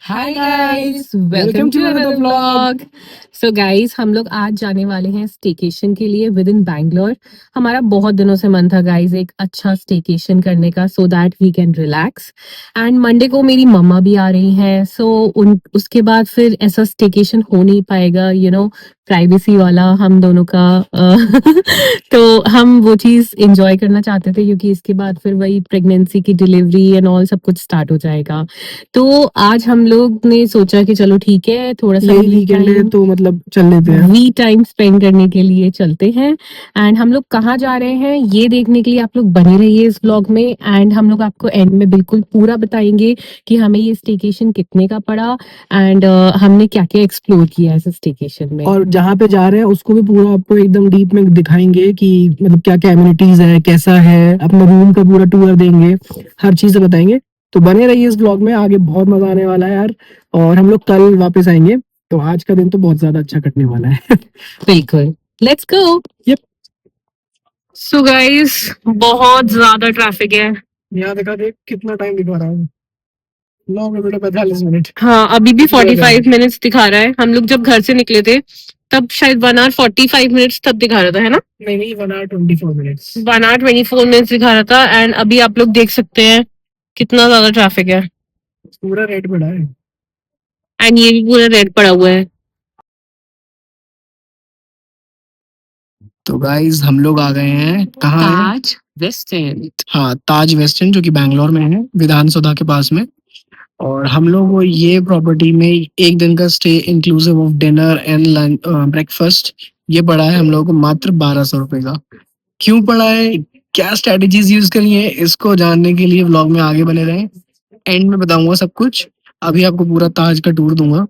Hi guys, welcome to another vlog. So guys, हम लोग आज जाने वाले हैं स्टेकेशन के लिए विद इन बैंगलोर। हमारा बहुत दिनों से मन था गाइस एक अच्छा स्टेकेशन करने का, so that we can relax. And Monday को मेरी मम्मा भी आ रही हैं, सो उन उसके बाद फिर ऐसा स्टेकेशन हो नहीं पाएगा, प्राइवेसी वाला हम दोनों का। तो हम वो चीज एंजॉय करना चाहते थे, क्योंकि इसके बाद फिर वही प्रेगनेंसी की डिलीवरी एंड ऑल सब कुछ स्टार्ट हो जाएगा। तो आज हम लोग ने सोचा कि चलो ठीक है, थोड़ा सा यही वीकेंड है तो मतलब चल लेते हैं, वी टाइम स्पेंड करने के लिए चलते हैं। एंड हम लोग कहाँ जा रहे हैं ये देखने के लिए आप लोग बने रहिए इस व्लॉग में। एंड हम लोग आपको एंड में बिल्कुल पूरा बताएंगे कि हमें ये स्टेकेशन कितने का पड़ा एंड हमने क्या क्या एक्सप्लोर किया इस स्टेकेशन में। और जहाँ पे जा रहे हैं उसको भी पूरा आपको एकदम डीप में दिखाएंगे कि मतलब क्या क्या एमिनिटीज है, कैसा है, अपने रूम का पूरा टूर देंगे, हर चीज बताएंगे। तो बने रहिए इस ब्लॉग में, आगे बहुत मजा आने वाला है यार। और हम लोग कल वापस आएंगे, तो आज का दिन तो बहुत ज्यादा अच्छा कटने वाला है। बिल्कुल, let's go. Yep. So guys, बहुत ज्यादा ट्रैफिक है। यहाँ देखा देख कितना टाइम दिखा रहा हूँ, 9 मिनट 45 मिनट। हाँ, अभी भी 45 मिनट्स दिखा रहा है। हम लोग जब घर से निकले थे तब शायद 1 hour 45 मिनट्स तब दिखा रहा था, है ना? नहीं, 1 hour 24 मिनट्स। 1 hour 24 मिनट्स दिखा रहा था। एंड अभी आप लोग देख सकते हैं कितना ज्यादा ट्रैफिक है। पूरा रेड पड़ा है। एंड ये भी पूरा रेड पड़ा हुआ है। तो गाइज हम लोग आ गए हैं, कहाँ है? ताज वेस्ट एंड। हाँ, ताज वेस्ट एंड, जो कि बैंगलोर में है, विधानसौधा के पास में। और हम लोग को ये प्रॉपर्टी में एक दिन का stay inclusive of dinner and lunch breakfast, ये पड़ा है हम लोग को मात्र 1200 रुपए का। क्यों पड़ा है, क्या स्ट्रेटेजीज यूज करी है, इसको जानने के लिए व्लॉग में आगे बने रहें। एंड में बताऊंगा सब कुछ। अभी आपको पूरा ताज का टूर दूंगा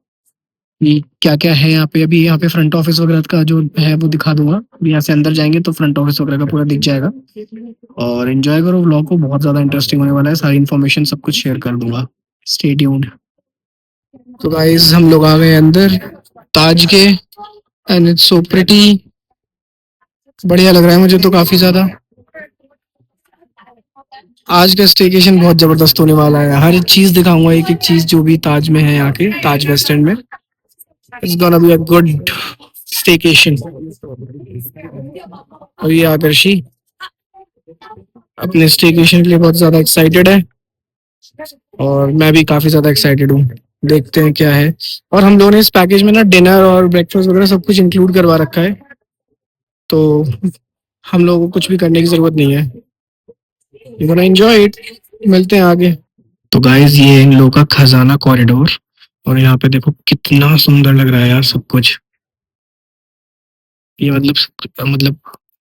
कि क्या क्या है यहाँ पे। अभी यहाँ पे फ्रंट ऑफिस वगैरह का जो है वो दिखा दूंगा। अभी यहाँ से अंदर जाएंगे तो फ्रंट ऑफिस वगैरह का पूरा दिख जाएगा। और एंजॉय करो व्लॉग को, बहुत ज्यादा इंटरेस्टिंग होने वाला है। सारी इन्फॉर्मेशन सब कुछ शेयर कर दूंगा, स्टे ट्यून्ड। तो गाइस हम लोग आ गए अंदर ताज के, एंड इट्स सो प्रिटी। बढ़िया लग रहा है मुझे तो काफी ज्यादा। आज का स्टेकेशन बहुत जबरदस्त होने वाला है, हर चीज दिखाऊंगा, एक एक चीज जो भी ताज में है, यहाँ के ताज वेस्ट एंड में। It's gonna be a good staycation. और ये आकर्षी अपने स्टेकेशन के लिए बहुत ज्यादा एक्साइटेड है, और मैं भी काफी ज्यादा एक्साइटेड हूँ। देखते हैं क्या है। और हम लोगों ने इस पैकेज में ना डिनर और ब्रेकफास्ट वगैरह सब कुछ इंक्लूड करवा रखा है, तो हम लोगों को कुछ भी करने की जरूरत नहीं है। You gonna enjoy it. मिलते हैं आगे। तो गाइस ये इन लोगों का खजाना कॉरिडोर, और यहाँ पे देखो कितना सुंदर लग रहा है यार सब कुछ। ये मतलब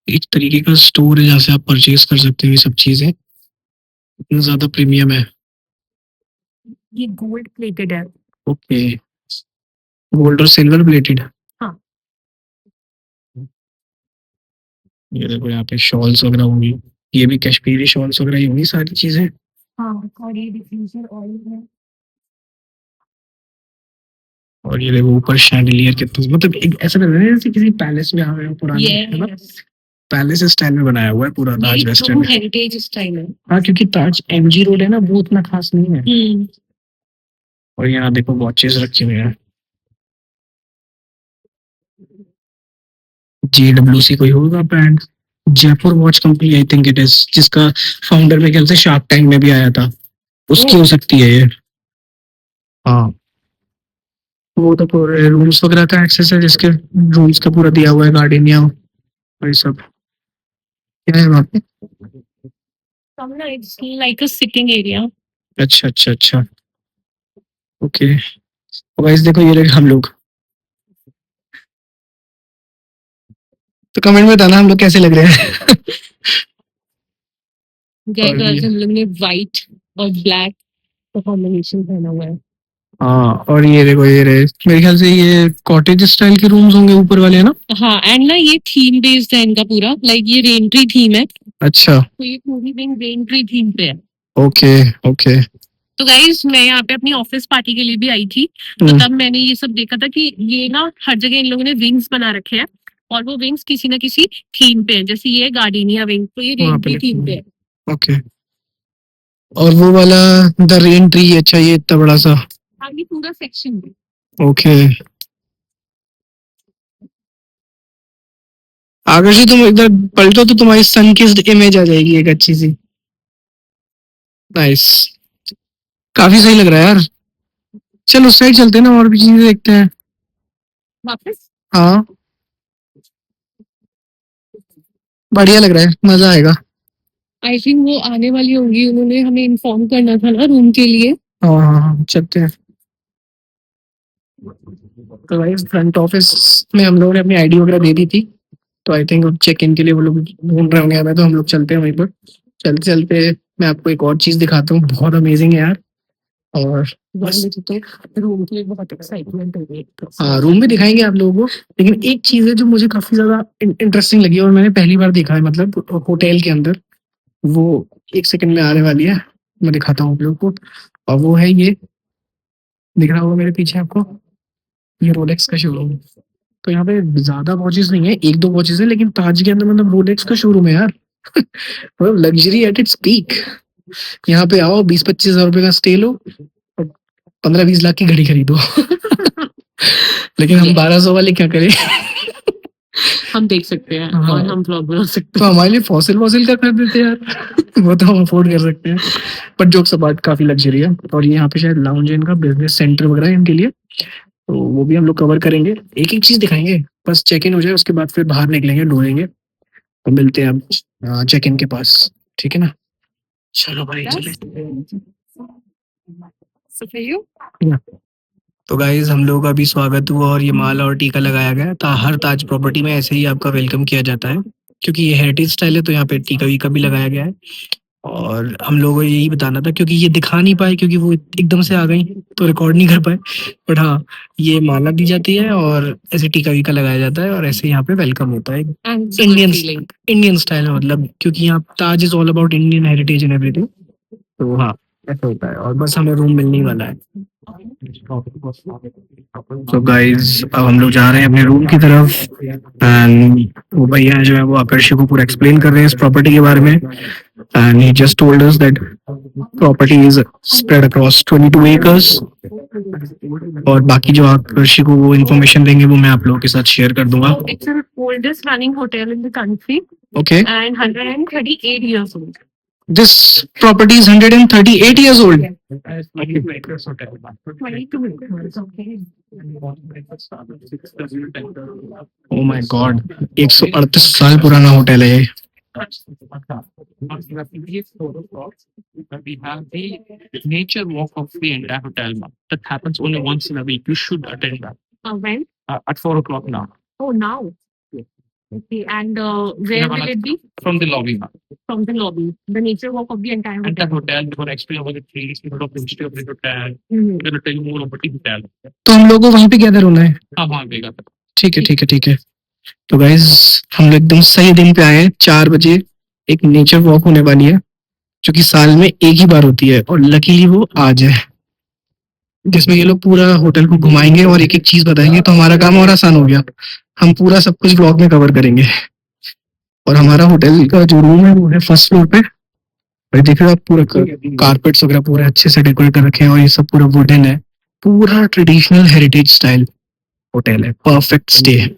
एक तरीके का स्टोर है जहाँ से आप परचेज कर सकते हो ये सब चीजें। इतना ज्यादा प्रीमियम है। ये गोल्ड प्लेटेड है। ओके, गोल्ड और सिल्वर प्लेटेड। हाँ। ये देखो यहाँ पे शॉल्स वगैरह होंगी, ये भी कश्मीरी शॉल्स वगैरह ही होंगी सारी चीजें। हाँ, और ये डिफ्यूजर ऑयल है। और ये देखो ऊपर शैंडिलियर कितना, मतलब एक ऐसा लग रहा है जैसे किसी पैलेस में आ गए हो पुराने, है ना? पैलेस स्टाइल में बनाया हुआ है पूरा ताज वेस्टर्न में। हेरिटेज स्टाइल है। हाँ, क्योंकि ताज एमजी रोड है ना, वो उतना खास नहीं है। और यहाँ देखो वॉचेस रखे हुए हैं, JWC कोई होगा brand, Jaipur watch company I think it is, जिसका फाउंडर मेरे ख्याल से शार्क टैंक में भी आया था, उसकी हो सकती है ये। हाँ, वो तो पूरे रूम्स वगैरह का एक्सेस है, जिसके रूम्स का पूरा दिया हुआ है, गार्डनिया वही सब। क्या है वहाँ पे? It's like a sitting area. अच्छा अच्छा अच्छा, ओके। तो गाइस देखो ये रहे हम लोग। तो कमेंट में बताना हम लोग कैसे लग रहे हैं। गाइस, हम लोग ने व्हाइट और ब्लैक का कॉम्बिनेशन पहना हुआ है। हाँ, और ये देखो ये रहे, मेरे ख्याल से ये कॉटेज स्टाइल के रूम्स होंगे ऊपर वाले, है ना? हाँ, एंड ना ये थीम बेस्ड है इनका पूरा, लाइक ये रेन ट्री थीम है। अच्छा, तो ये पूरी विंग रेन ट्री थीम पे है। Okay okay. तो गाइस, मैं यहाँ पे अपनी ऑफिस पार्टी के लिए भी आई थी, तो तब मैंने ये सब देखा था कि ये ना हर जगह इन लोगों ने विंग्स बना रखे हैं, और वो विंग्स किसी ना किसी थीम पे है। जैसे ये गार्डनिया विंग, तो ये रेन ट्री थीम पे है। ओके। और वो वाला द रेन ट्री, अच्छा ये इतना बड़ा सा। आगे पूरा सेक्शन है। ओके, आकर्षित तुम इधर पलटो तो तुम्हारी सन की इमेज आ जाएगी एक अच्छी सी। नाइस, काफी सही लग रहा है यार। चल उस साइड चलते हैं ना, और भी चीजें देखते हैं। वापस हाँ, बढ़िया लग रहा है, मजा आएगा। आई थिंक वो आने वाली होंगी, उन्होंने हमें इन्फॉर्म करना था ना रूम के लिए। हाँ हाँ हाँ, चलते हैं। तो भाई फ्रंट ऑफिस में हम लोगों ने अपनी आईडी वगैरह दे दी थी, तो आई थिंक चेक इन के लिए वो लोग ढूंढ रहे होंगे हमें, तो हम लोग चलते हैं वहीं पर। चलते चलते मैं आपको एक और चीज दिखाता हूँ, बहुत अमेजिंग है यार। और बस रूम की बहुत एक्साइटमेंट हो गई। हाँ, रूम भी दिखाएंगे आप लोगों को, लेकिन एक चीज है जो मुझे काफी ज्यादा इंटरेस्टिंग लगी और मैंने पहली बार देखा है, मतलब होटल के अंदर। वो एक सेकंड में आने वाली है, मैं दिखाता हूँ आप लोगों को। और वो है ये, दिख रहा होगा मेरे पीछे आपको, ये रोलेक्स का शोरूम। तो यहाँ पे ज्यादा वॉचेस नहीं है, एक दो वॉचेस है, लेकिन ताज के अंदर मतलब रोलेक्स का शोरूम है यार। मतलब लग्जरी एट इट्स पीक। यहाँ पे आओ, 20-25 हजार रुपए का स्टे लो और 15-20 लाख की घड़ी खरीदो। लेकिन हम 1200 वाले क्या करें। हम देख सकते हैं हाँ। और हम व्लॉग बना सकते तो हैं। हमारे लिए फॉसिल वॉसिल का कर देते यार। वो तो हम अफोर्ड कर सकते हैं। पर जोक्स अपार्ट, काफी लग्जरी है। और ये यहाँ पे शायद लाउंज है इनका, बिजनेस सेंटर वगैरह है इनके लिए, तो वो भी हम लोग कवर करेंगे। एक एक चीज दिखाएंगे, बस चेक इन हो जाए उसके बाद फिर बाहर निकलेंगे, ढूंढेंगे। तो मिलते हैं अब चेक इन के पास, ठीक है ना। चलो भाई चले। So for you? तो गाइज हम लोग का अभी स्वागत हुआ और ये माला और टीका लगाया गया था। हर ताज प्रॉपर्टी में ऐसे ही आपका वेलकम किया जाता है, क्योंकि ये हेरिटेज स्टाइल है, तो यहाँ पे टीका वीका भी लगाया गया है। और हम लोगों को यही बताना था, क्योंकि ये दिखा नहीं पाए क्योंकि वो एकदम से आ गई, तो रिकॉर्ड नहीं कर पाए। बट हाँ, ये माला दी जाती है और ऐसे टीका वीका लगाया जाता है और ऐसे यहाँ पे वेलकम होता है। इंडियन इंडियन स्टाइल में, मतलब क्योंकि यहाँ Taj is all about Indian heritage and everything. तो हाँ, ऐसा होता है। और बस हमें रूम मिलने ही वाला है। तो गाइस अब हम लोग जा रहे हैं अपने रूम की तरफ, एंड वो भैया जो है वो आकर्षि को पूरा एक्सप्लेन कर रहे हैं इस प्रॉपर्टी के बारे में। And he just told us that property is spread across 22 acres। और बाकी जो आकर्षि को वो इन्फॉर्मेशन देंगे वो मैं आप लोगों के साथ शेयर कर दूंगा। It's the oldest running hotel in the country okay, and 138 years old. This property is 138 years old। 22 acres, okay. Oh my God, 138 साल पुराना होटल है ये। We have the nature walk of the entire hotel now. That happens only once in a week. You should attend that When? at 4 o'clock now. Oh, now. Okay, and where will it be? From the lobby now. From the lobby. The nature walk of the entire And the hotel. hotel, we're going to explain about the trees, we're going to history of the hotel. Mhm. We're going to tell you more about the hotel. तो हम लोग को वहीं पे gather होना है। हाँ वहाँ देगा तक। ठीक है ठीक है ठीक है। तो गाइज हम लोग एकदम सही दिन पे आए हैं, 4 बजे। एक नेचर वॉक होने वाली है, जो कि साल में एक ही बार होती है, और लकीली वो आज है, जिसमें ये लोग पूरा होटल को घुमाएंगे और एक एक चीज बताएंगे। तो हमारा काम और आसान हो गया, हम पूरा सब कुछ ब्लॉग में कवर करेंगे। और हमारा होटल का जो रूम है वो है फर्स्ट फ्लोर पे। और देख रहे हो आप, पूरा कारपेट्स वगैरह पूरे अच्छे से डेकोरेट कर रखे हैं, और ये सब पूरा वुडन है, पूरा ट्रेडिशनल हेरिटेज स्टाइल होटल है, परफेक्ट स्टे है।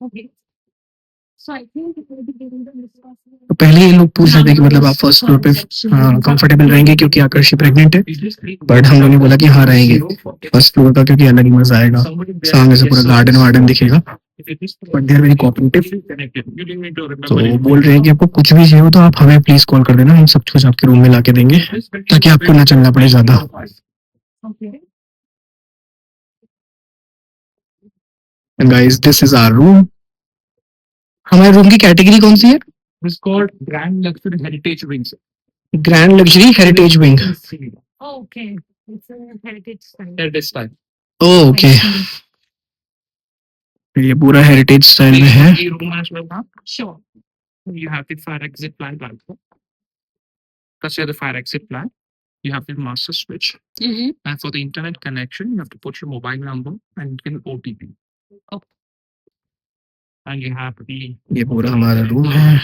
Okay. So I think it will be given the response. तो पहले ये लोग पूछ रहे थे कि मतलब आप फर्स्ट फ्लोर पे कंफर्टेबल रहेंगे, क्योंकि आकर्षि प्रेग्नेंट है। बट हम लोगों ने बोला कि हाँ रहेंगे फर्स्ट फ्लोर का, क्योंकि अलग ही मजा आएगा, सामने से पूरा गार्डन वार्डन दिखेगा। But there very cooperative. तो वो बोल रहे हैं कि आपको कुछ भी चाहिए हो तो आप हमें प्लीज कॉल कर देना, हम सब कुछ आपके रूम में ला के देंगे, ताकि आपको ना चलना पड़े ज्यादा। Okay. Guys this is our room. हमारे रूम की कैटेगरी कौन सी है? It's called Grand Luxury Heritage Wings. Grand luxury heritage wing. Oh, okay. It's a heritage style. Heritage style. Okay, ये पूरा हेरिटेज स्टाइल में है। ये room as well, huh? Sure. You have the fire exit plan. Consider the fire exit plan. You have the master switch. Mm-hmm. And for the internet connection, you have to put your mobile number and get an OTP. Okay. And you have the ये पूरा हमारा room है।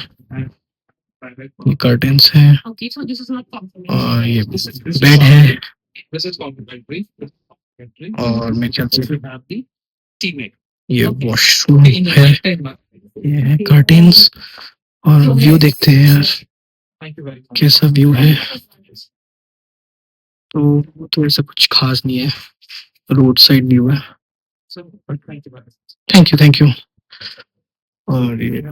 ये curtains हैं Okay, so this is not complimentary. और ये This is bed है This is complimentary. और मैं क्या If you have the teammate. ये Okay. वॉशरूम In the है, nighttime, ये है कर्टन्स और व्यू देखते हैं यार thank you very much. कैसा व्यू है। तो ऐसा कुछ खास नहीं है, रोड साइड व्यू है। So, thank you very much. Thank you. और ये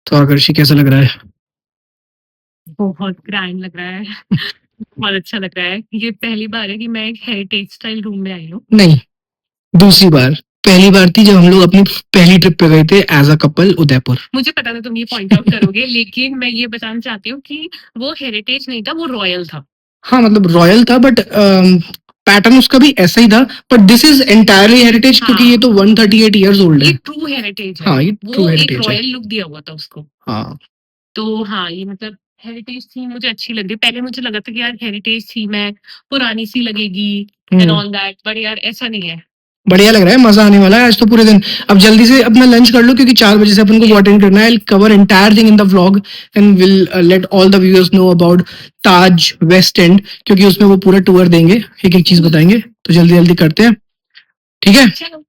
तो आकर्षी कैसा लग रहा है? बहुत ग्रैंड लग रहा है। बहुत अच्छा लग रहा है। ये पहली बार है कि मैं एक हेरिटेज स्टाइल रूम में आई हूँ। नहीं, दूसरी बार। पहली बार थी जब हम लोग अपनी पहली ट्रिप पे गए थे एज अ कपल उदयपुर। मुझे पता था तुम ये पॉइंट आउट करोगे, लेकिन मैं ये बताना चाहती हूँ कि वो हेरिटेज नहीं था, वो रॉयल था। हाँ मतलब रॉयल था बट पैटर्न उसका भी ऐसा ही था, but this is entirely heritage क्योंकि ये तो 138 इयर्स ओल्ड ये है। ट्रू हेरिटेज है। हाँ ये ट्रू वो एक हेरिटेज है। रॉयल लुक दिया हुआ था उसको। हाँ तो हाँ, ये मतलब हेरिटेज थी, मुझे अच्छी लग रही। पहले मुझे लगा था कि यार हेरिटेज थी मैं पुरानी सी लगेगी एंड ऑल दैट, बट यार ऐसा नहीं है। बढ़िया लग रहा है, मजा आने वाला है आज तो पूरे दिन। अब जल्दी से अपना लंच कर लो क्योंकि 4 बजे से अपन को अटेंड करना है। I cover entire thing in the vlog and will let all the viewers know about Taj West End, क्योंकि उसमें वो पूरा टूर देंगे, एक एक चीज बताएंगे। तो जल्दी जल्दी करते हैं, ठीक है। चलो।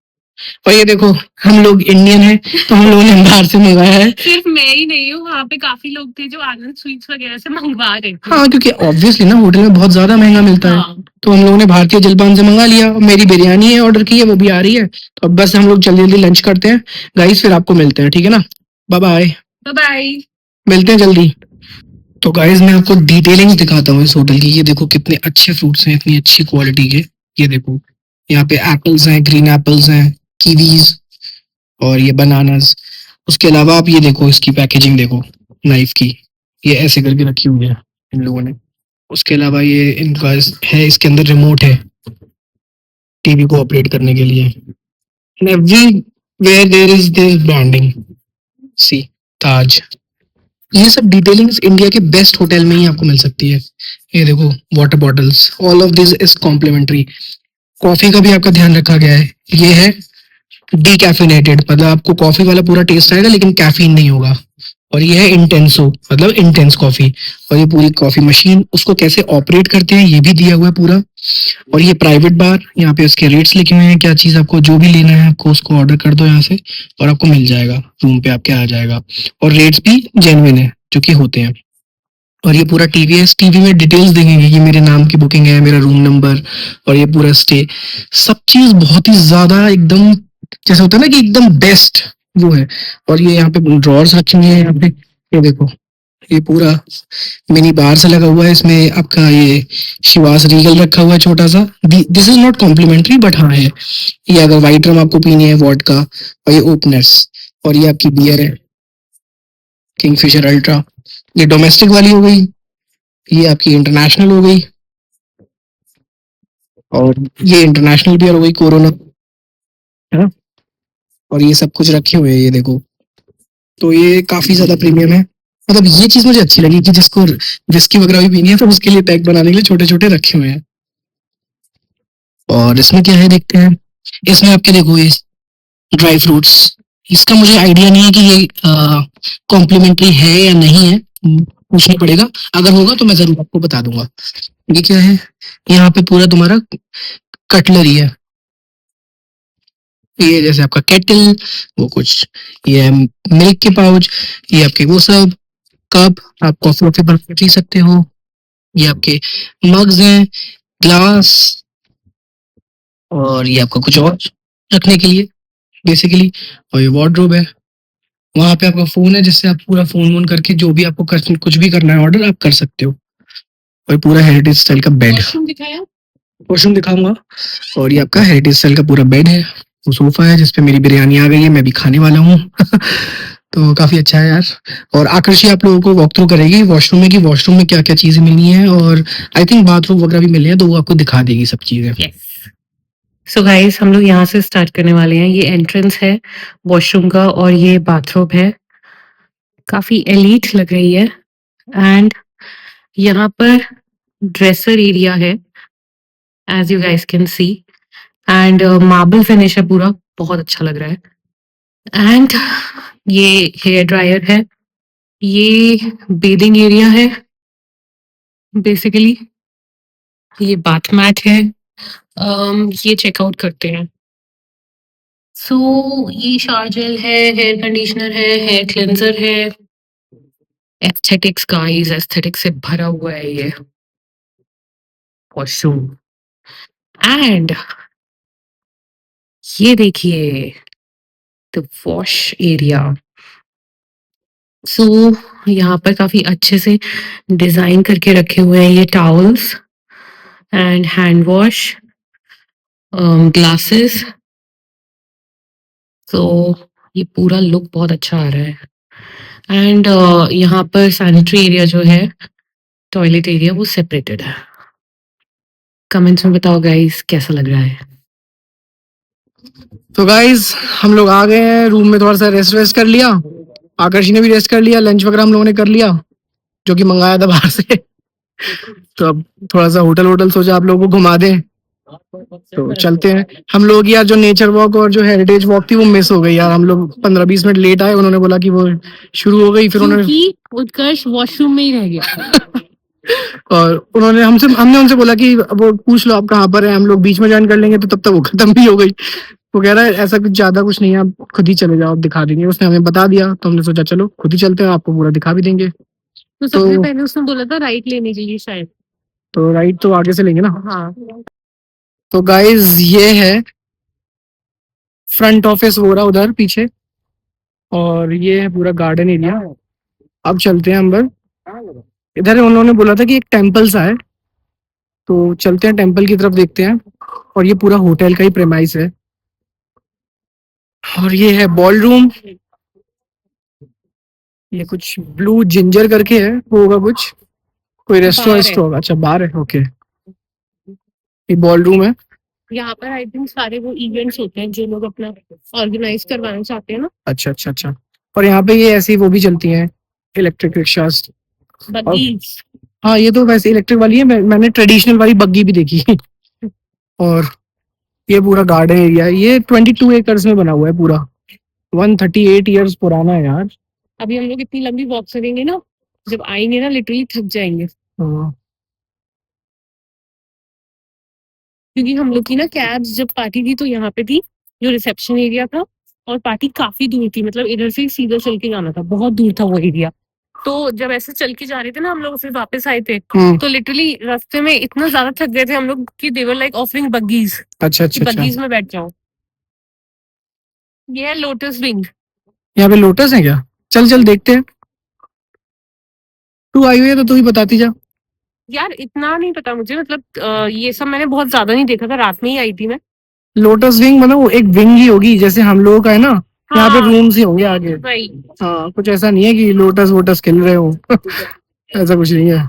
और ये देखो हम लोग इंडियन हैं तो हम लोगों ने बाहर से मंगाया है। सिर्फ मैं ही नहीं हूँ, वहाँ पे काफी लोग थे जो आनंद स्वीट्स वगैरह से मंगवा रहे थे। हाँ क्योंकि ऑब्वियसली ना होटल में बहुत ज्यादा महंगा मिलता है, हाँ। तो हम लोगों ने भारतीय जलपान से मंगा लिया। मेरी बिरयानी है ऑर्डर की है, वो भी आ रही है। तो अब बस हम लोग जल्दी जल्दी लंच करते हैं गाइस, फिर आपको मिलते हैं, ठीक है ना। Bye bye, bye bye. मिलते हैं जल्दी। तो गाइस मैं आपको डिटेलिंग्स दिखाता हूँ इस होटल की। ये देखो कितने अच्छे फ्रूट्स हैं, इतनी अच्छी क्वालिटी के। ये देखो यहाँ पे एप्पल्स हैं, ग्रीन एप्पल्स हैं, कीवीज और ये बनानास। उसके अलावा आप ये देखो इसकी पैकेजिंग देखो नाइफ की, ये ऐसे करके रखी हुई है इन लोगों ने। उसके अलावा ये इनका है, इसके अंदर रिमोट है टीवी को ऑपरेट करने के लिए। Everywhere there is this branding, see Taj. ये सब डिटेलिंग्स इंडिया के बेस्ट होटल में ही आपको मिल सकती है। ये देखो water bottles, all of this is complimentary. Coffee का भी आपका ध्यान रखा गया है, ये है डीकैफिनेटेड, मतलब आपको कॉफी वाला पूरा टेस्ट आएगा लेकिन कैफीन नहीं होगा। और ये है इंटेंसो, मतलब इंटेंस कॉफी। और ये पूरी कॉफी मशीन, उसको कैसे ऑपरेट करते हैं ये भी दिया हुआ है पूरा। और ये प्राइवेट बार, यहाँ पे उसके रेट्स लिखे हुए हैं, क्या चीज आपको जो भी लेना है आपको उसको ऑर्डर कर दो यहाँ से और आपको मिल जाएगा, रूम पे आपके आ जाएगा। और रेट्स भी जेन्युइन है जो कि होते हैं। और ये पूरा टीवी है, इस टीवी में डिटेल्स देंगे, ये मेरे नाम की बुकिंग है, मेरा रूम नंबर और ये पूरा स्टे, सब चीज बहुत ही ज्यादा एकदम जैसे होता है ना कि एकदम बेस्ट वो है। और ये यहाँ पे ड्रॉर्स रखे हुए हैं यहाँ पे, ये देखो ये पूरा मिनी बार सा लगा हुआ है। इसमें आपका ये शिवास रीगल रखा हुआ है छोटा सा। This is not complimentary but हाँ है। ये अगर वाइट रम आपको पीनी है वॉडका, और ये ओपनर्स, और ये आपकी बियर है किंगफिशर अल्ट्रा। ये डोमेस्टिक वाली हो गई, ये आपकी इंटरनेशनल हो गई, और ये इंटरनेशनल बियर हो गई कोरोना, है ना। और ये सब कुछ रखे हुए हैं, ये देखो। तो ये काफी ज्यादा प्रीमियम है। मतलब ये चीज मुझे अच्छी लगी कि जिसको विस्की वगैरह भी पीनी है तो उसके लिए पैक बनाने के लिए छोटे छोटे रखे हुए हैं। और इसमें क्या है देखते हैं। इसमें आपके देखो ये ड्राई फ्रूट्स, इसका मुझे आइडिया नहीं है कि ये कॉम्प्लीमेंट्री है या नहीं है, पूछना पड़ेगा। अगर होगा तो मैं जरूर आपको बता दूंगा। ये क्या है, यहाँ पे पूरा तुम्हारा कटलरी है। ये जैसे आपका केटल, वो कुछ ये मिल्क के पाउच, ये आपके वो सब कप, आप कॉफी वॉफी बना के पी सकते हो। ये आपके मग्स हैं, ग्लास, और ये आपका कुछ और रखने के लिए बेसिकली। और ये वार्डरोब है। वहां पे आपका फोन है जिससे आप पूरा फोन वोन करके जो भी आपको कुछ भी करना है ऑर्डर आप कर सकते हो। और पूरा हेरिटेज स्टाइल का बेड, वॉशरूम दिखाया? वॉशरूम दिखाऊंगा। और ये आपका हेरिटेज स्टाइल का पूरा बेड है। वो सोफा है जिसपे मेरी बिरयानी आ गई है, मैं भी खाने वाला हूँ। तो काफी अच्छा है यार। और आकर्षी आप लोगों को वॉक थ्रू करेगी वॉशरूम में कि वॉशरूम में क्या क्या चीजें मिलनी है, और आई थिंक बाथरूम वगैरह भी मिलने हैं, तो वो आपको दिखा देगी सब चीजें। यस। सो गाइस हम लोग यहाँ से स्टार्ट करने वाले हैं। ये एंट्रेंस है वॉशरूम का और ये बाथरूम है। काफी एलीट लग रही है। एंड यहाँ पर ड्रेसर एरिया है as you guys can see. And marble finish है पूरा, बहुत अच्छा लग रहा है। एंड ये हेयर ड्रायर है ये बेदिंग एरिया है बेसिकली, ये बाथ मैट है। ये चेकआउट करते हैं। सो ये शावर जेल है, हेयर कंडीशनर है, हेयर क्लेंजर है। एस्थेटिक्स गाइस, एस्थेटिक से भरा हुआ है ये वॉशरूम। एंड ये देखिए द वॉश एरिया। सो यहाँ पर काफी अच्छे से डिजाइन करके रखे हुए हैं ये towels and hand wash, glasses. तो ये पूरा लुक बहुत अच्छा आ रहा है। एंड यहाँ पर सैनिटरी एरिया जो है, टॉयलेट एरिया, वो सेपरेटेड है। कमेंट्स में बताओ गाइस कैसा लग रहा है। तो गाइज हम लोग आ गए हैं रूम में, थोड़ा सा रेस्ट वेस्ट कर लिया, आकर्षि ने भी रेस्ट कर लिया, लंच वगैरह हम लोगों ने कर लिया जो कि मंगाया था बाहर से। तो अब थोड़ा सा होटल सोचा आप लोगों को घुमा दें, तो चलते हैं हम लोग। यार जो नेचर वॉक और जो हेरिटेज वॉक थी वो मिस हो गई यार, हम लोग 15-20 मिनट लेट आए, उन्होंने बोला कि वो शुरू हो गई, फिर उन्होंने क्योंकि उत्कर्ष वॉशरूम में ही रह गया। और हमने उनसे बोला कि वो पूछ लो आप कहाँ पर है, हम लोग बीच में ज्वाइन कर लेंगे, तो तब तक वो खत्म भी हो गई। वो कह रहा है ऐसा कुछ ज्यादा कुछ नहीं है, आप खुद ही चले जाओ, आप दिखा देंगे। उसने हमें बता दिया तो हमने सोचा चलो खुद ही चलते हैं, आपको पूरा दिखा भी देंगे। तो सबसे पहले उसने बोला था राइट लेने चाहिए शायद। तो राइट तो आगे से लेंगे ना। हाँ। तो गाइज ये है फ्रंट ऑफिस हो रहा उधर पीछे, और ये है पूरा गार्डन एरिया। अब चलते हैं अंदर। इधर उन्होंने बोला था कि एक टेम्पल सा है, तो चलते हैं टेम्पल की तरफ, देखते हैं। और ये पूरा होटल का ही प्रेमाइस है। और ये है बॉल रूम, ये कुछ ब्लू जिंजर करके है, वो होगा कुछ कोई रेस्टोरेंट होगा। अच्छा बार है, ओके। ये बॉल रूम है। यहाँ पर आई थिंक सारे वो इवेंट्स होते हैं जो लोग अपना ऑर्गेनाइज करवाना चाहते हैं ना। अच्छा अच्छा अच्छा। और यहाँ पे ये ऐसी वो भी चलती हैं, इलेक्ट्रिक रिक्शास। हाँ ये तो वैसे इलेक्ट्रिक वाली है, मैंने ट्रेडिशनल वाली बग्गी भी देखी। और ये पूरा गार्डन एरिया है, ये 22 एकर्स में बना हुआ है पूरा, 138 ईयर्स पुराना है यार। अभी हम लोग इतनी लंबी वॉक करेंगे ना, जब आएंगे ना लिटरली थक जाएंगे। हाँ। क्योंकि हम लोग की ना कैब्स जब पार्टी थी तो यहाँ पे थी, जो रिसेप्शन एरिया था, और पार्टी काफी दूर थी, मतलब इधर से सीधा चल के जाना था, बहुत दूर था वो एरिया। तो जब ऐसे चल के जा रहे थे ना हम लोग, फिर वापस आए थे, तो लिटरली रास्ते में इतना ज्यादा थक गए थे हम लोग कि दे वर लाइक ऑफरिंग बग्गीज। अच्छा अच्छा बग्गीज में बैठ जाओ। ये है लोटस विंग। यहाँ पे लोटस है क्या? चल चल देखते हैं। तू आई हुई है तो तू ही बताती जा। यार इतना नहीं पता मुझे, मतलब ये सब मैंने बहुत ज्यादा नहीं देखा था, रात में ही आई थी मैं। लोटस विंग मतलब वो एक विंग ही होगी, जैसे हम लोगों का है ना, यहाँ पे हाँ, रूम्स ही होंगे आगे। वही। हाँ कुछ ऐसा नहीं है कि लोटस वोटस खेल रहे हो। ऐसा कुछ नहीं है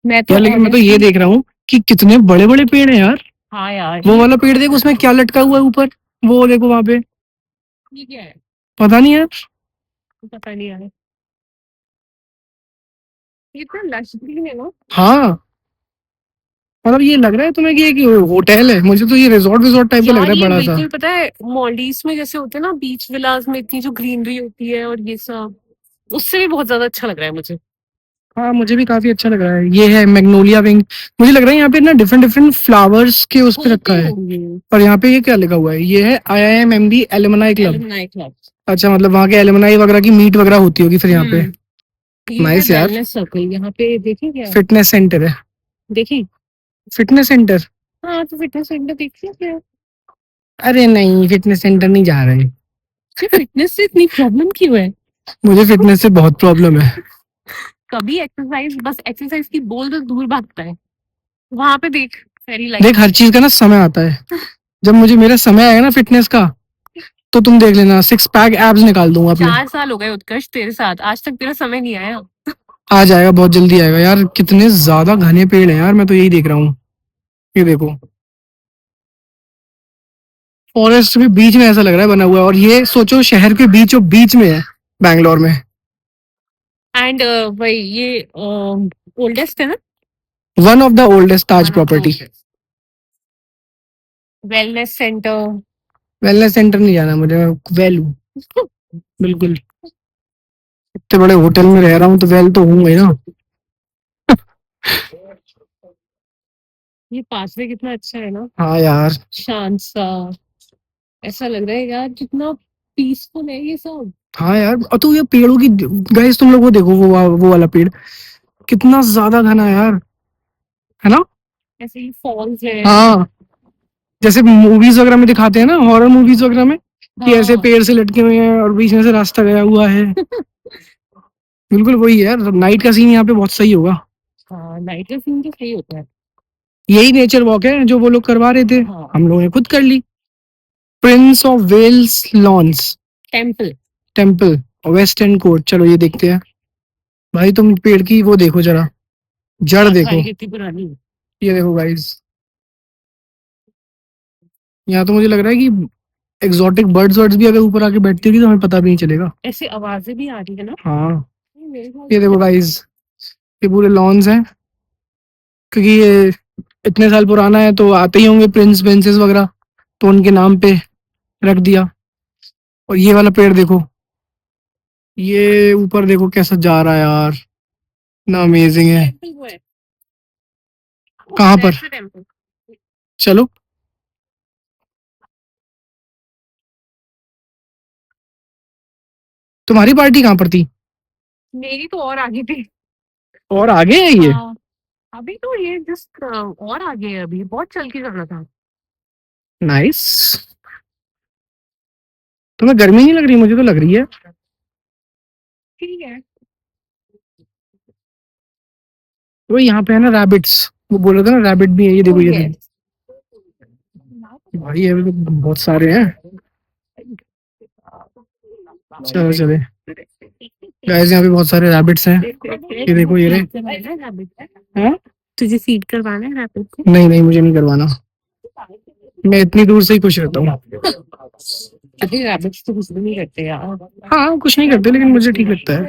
मैं तो यार। लेकिन मैं तो ये देख रहा हूँ कि कितने बड़े बड़े पेड़ हैं यार। हाँ यार, वो वाला पेड़ देखो, उसमें क्या लटका हुआ है ऊपर, वो देखो वहां पे। ये क्या है? पता नहीं यार। पता नहीं यार, ये इतना लश ग्रीन है ना। हाँ मतलब ये लग रहा है तुम्हें कि एक होटल है, मुझे तो ये रिजॉर्ट विजॉर्ट टाइप का लग यार रहा है ये बड़ा सा। बिल्कुल पता है मॉलडीव्स में जैसे होते हैं ना बीच विलास में, इतनी जो ग्रीनरी होती है और ये सब, उससे भी बहुत ज्यादा अच्छा लग रहा है मुझे। हाँ मुझे भी काफी अच्छा लग रहा है। ये है मैग्नोलिया विंग। मुझे लग रहा है यहाँ पे ना डिफरेंट डिफरेंट फ्लावर्स के उस पे रखा है। और यहाँ पे ये क्या लिखा हुआ है? ये है IIMMB एलुमनाई क्लब। अच्छा मतलब वहाँ के एलुमनाई वगैरह की मीट वगैरह होती होगी फिर यहाँ पे। नाइस यार। वेलनेस सर्कल यहाँ पे देखिए क्या है? फिटनेस सेंटर है। देखिए। Fitness centre? हाँ तो फिटनेस सेंटर देखिए क्या है? अरे नहीं फिटनेस सेंटर नहीं जा रहे। फिटनेस से इतनी प्रॉब्लम क्यों है? मुझे फिटनेस से बहुत प्रॉब्लम है। कभी एक्सरसाइज, बस एक्सरसाइज की बोल तो दूर भागता है। वहां पे देख फेरी लाइट। देख हर चीज का ना समय आता है। जब मुझे मेरा समय आएगा ना फिटनेस का, तो तुम देख लेना 6 पैक एब्स निकाल दूंगा अपने। 4 साल हो गए उत्कर्ष तेरे साथ, आज तक तेरा समय नहीं आया। आ जाएगा, बहुत जल्दी आएगा यार। कितने ज्यादा घने पेड़ हैं यार, मैं तो यही देख रहा हूँ। ये देखो फॉरेस्ट के बीच में ऐसा लग रहा है बना हुआ है, और ये सोचो शहर के बीचों बीच में है, बैंगलोर में। एंड वही ये ओल्डेस्ट है ना। One of the oldest Taj property. Wellness centre. Wellness centre नहीं जाना मुझे, वेलू। बिल्कुल। इतने बड़े होटल में रह रहा हूँ तो वेल तो हूँ ही ना। ये पास में कितना अच्छा है ना, हाँ यार। शांत सा, ऐसा लग रहा है यार कितना पीसफुल है ये सब। हाँ यार, और तो ये पेड़ों की, गाइस तुम लोग वो देखो, वो वाला पेड़ कितना ज्यादा घना है यार, है ना? ऐसे ही फॉल्स है। हाँ, जैसे मूवीज वगैरह में दिखाते हैं ना, हॉरर मूवीज वगैरह में, कि ऐसे हाँ पेड़ से लटके हुए हैं और बीच में से रास्ता गया हुआ है। बिल्कुल वही है यार, नाइट का सीन यहाँ पे बहुत सही होगा। हाँ, नाइट का सीन तो सही होता है। यही नेचर वॉक है जो वो लोग करवा रहे थे, हाँ, हम लोगों ने खुद कर ली। Prince of Wales lawns temple. Temple, West End Court, चलो ये देखते हैं। भाई तुम पेड़ की वो देखो जरा, जड़ देखो। कितनी पुरानी है। ये देखो गाइस, यहाँ तो मुझे लग रहा है कि एग्जॉटिक बर्ड्स वर्ड्स भी अगर ऊपर आके बैठती होगी तो हमें पता भी नहीं चलेगा। ऐसे आवाजें भी आ रही है ना। हाँ, मेरे ख्याल ये से देखो गाइस, ये पूरे लॉन्स हैं, क्योंकि ये इतने साल पुराना है तो आते ही होंगे प्रिंस प्रिंसेस वगैरह, तो उनके नाम पे रख दिया। और ये वाला पेड़ देखो, ये ऊपर देखो कैसा जा रहा है यार, इतना अमेजिंग है। टेम्पल वो है। कहाँ पर? ऐसे टेम्पल। चलो। तुम्हारी पार्टी कहाँ पर थी? मेरी तो और आगे थी। और आगे है ये? हाँ, अभी तो ये जस्ट और आगे है, अभी बहुत चल के जाना था। नाइस। तुम्हें गर्मी नहीं लग रही? मुझे तो लग रही है। ठीक है। वो यहाँ पे है ना रैबिट्स, वो बोल रहे थे ना रैबिट भी है, ये देखो ये देखो। यस। भाई ये भी तो बहुत सारे हैं। चलो चले गाइस, यहाँ पे बहुत सारे रैबिट्स हैं, ये देखो ये रहे। हाँ? तुझे फीड करवाना है रैबिट को? नहीं नहीं, मुझे नहीं करवाना, मैं इतनी दूर से ही खुश रहता हूँ। अरे रैबिट्स तो कुछ भी नहीं करते यार। हाँ कुछ नहीं करते, लेकिन मुझे ठीक लगता है,